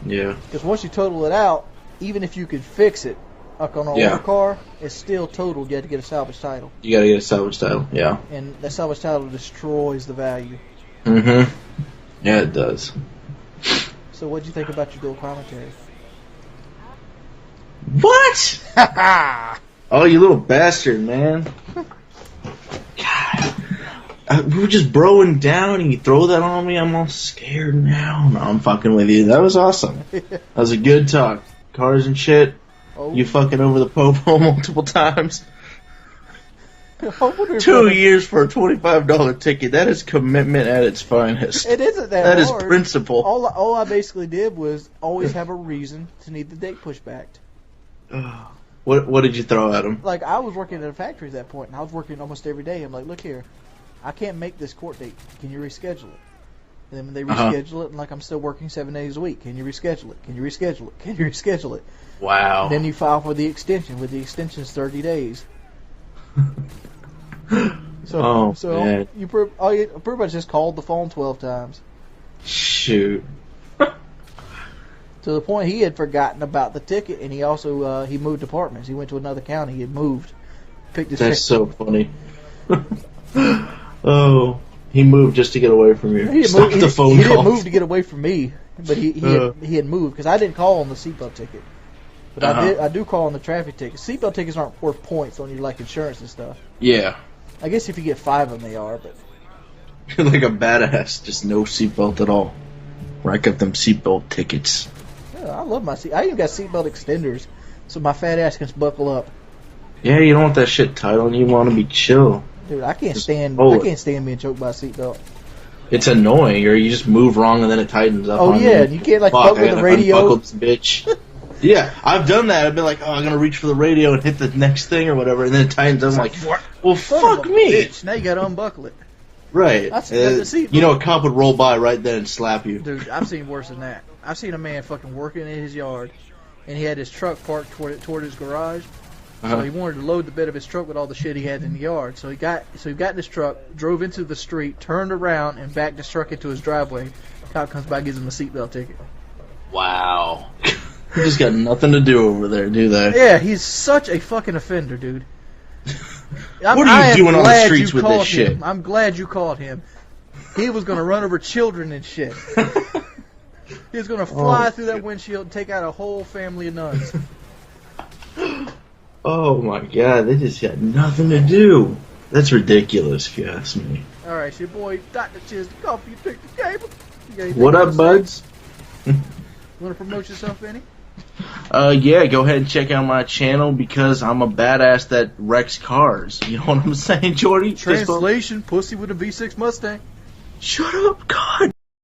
Because once you total it out, even if you could fix it, like on an older car, it's still totaled. You have to get a salvage title. You got to get a salvage title, yeah. And that salvage title destroys the value. Yeah, it does. So what'd you think about your dual commentary? What? Oh, you little bastard, man. God. We were just broing down and you throw that on me. I'm all scared now. No, I'm fucking with you. That was awesome. That was a good talk. Cars and shit. Oh. You fucking over the popo multiple times. 2 years for a $25 ticket. That is commitment at its finest. It isn't that hard. That is hard. principle. All I basically did was always have a reason to need the date pushed back. What did you throw at him? Like, I was working at a factory at that point, and I was working almost every day. I'm like, look here, I can't make this court date. Can you reschedule it? And then when they reschedule it, and like I'm still working 7 days a week, can you reschedule it? Can you reschedule it? Can you reschedule it? Wow. And then you file for the extension. With the extension, 30 days. So, man. you pretty much just called the phone 12 times. Shoot. To the point he had forgotten about the ticket, and he also he moved departments. He went to another county. He had moved. Picked his That's so funny. Oh, he moved just to get away from you. He Stop the phone he call. didn't move to get away from me, but he had moved because I didn't call on the seatbelt ticket. But I do call on the traffic ticket. Seatbelt tickets aren't worth points on your like insurance and stuff. Yeah. I guess if you get 5 of them, they are. But You're like a badass, just no seatbelt at all. Rack up them seatbelt tickets. yeah, I love my seat. I even got seatbelt extenders, so my fat ass can buckle up. Yeah, you don't want that shit tight on you. You want to be chill. Dude, I can't Just stand. hold I it. can't stand being choked by a seatbelt. It's annoying, or you just move wrong and then it tightens up. Oh on yeah, you. you can't like Fuck, fuck I with the gotta radio. unbuckle this bitch. Yeah, I've done that. I've been like, oh, I'm gonna reach for the radio and hit the next thing or whatever, and then it tightens up. I'm like, well, Son fuck of a me. bitch. Now you gotta unbuckle it. Right. That's the seatbelt. You know, a cop would roll by right then and slap you. Dude, I've seen worse than that. I've seen a man fucking working in his yard, and he had his truck parked toward his garage. So he wanted to load the bed of his truck with all the shit he had in the yard. So he got in his truck, drove into the street, turned around, and backed his truck into his driveway. Cop comes by, gives him a seatbelt ticket. Wow. You just got nothing to do over there, do they? Yeah, he's such a fucking offender, dude. What are you doing on the streets with this shit? Him. I'm glad you called him. He was going to run over children and shit. He was going to fly through that windshield and take out a whole family of nuns. Oh my god, they just got nothing to do. That's ridiculous, if you ask me. All right, it's your boy, Dr. CHIZ, the coffee, you picked the cable. You got anything What else up, to buds? say? You want to promote yourself, Benny? Yeah, go ahead and check out my channel because I'm a badass that wrecks cars. You know what I'm saying, Jordy? Translation, pussy with a V6 Mustang. Shut up, God.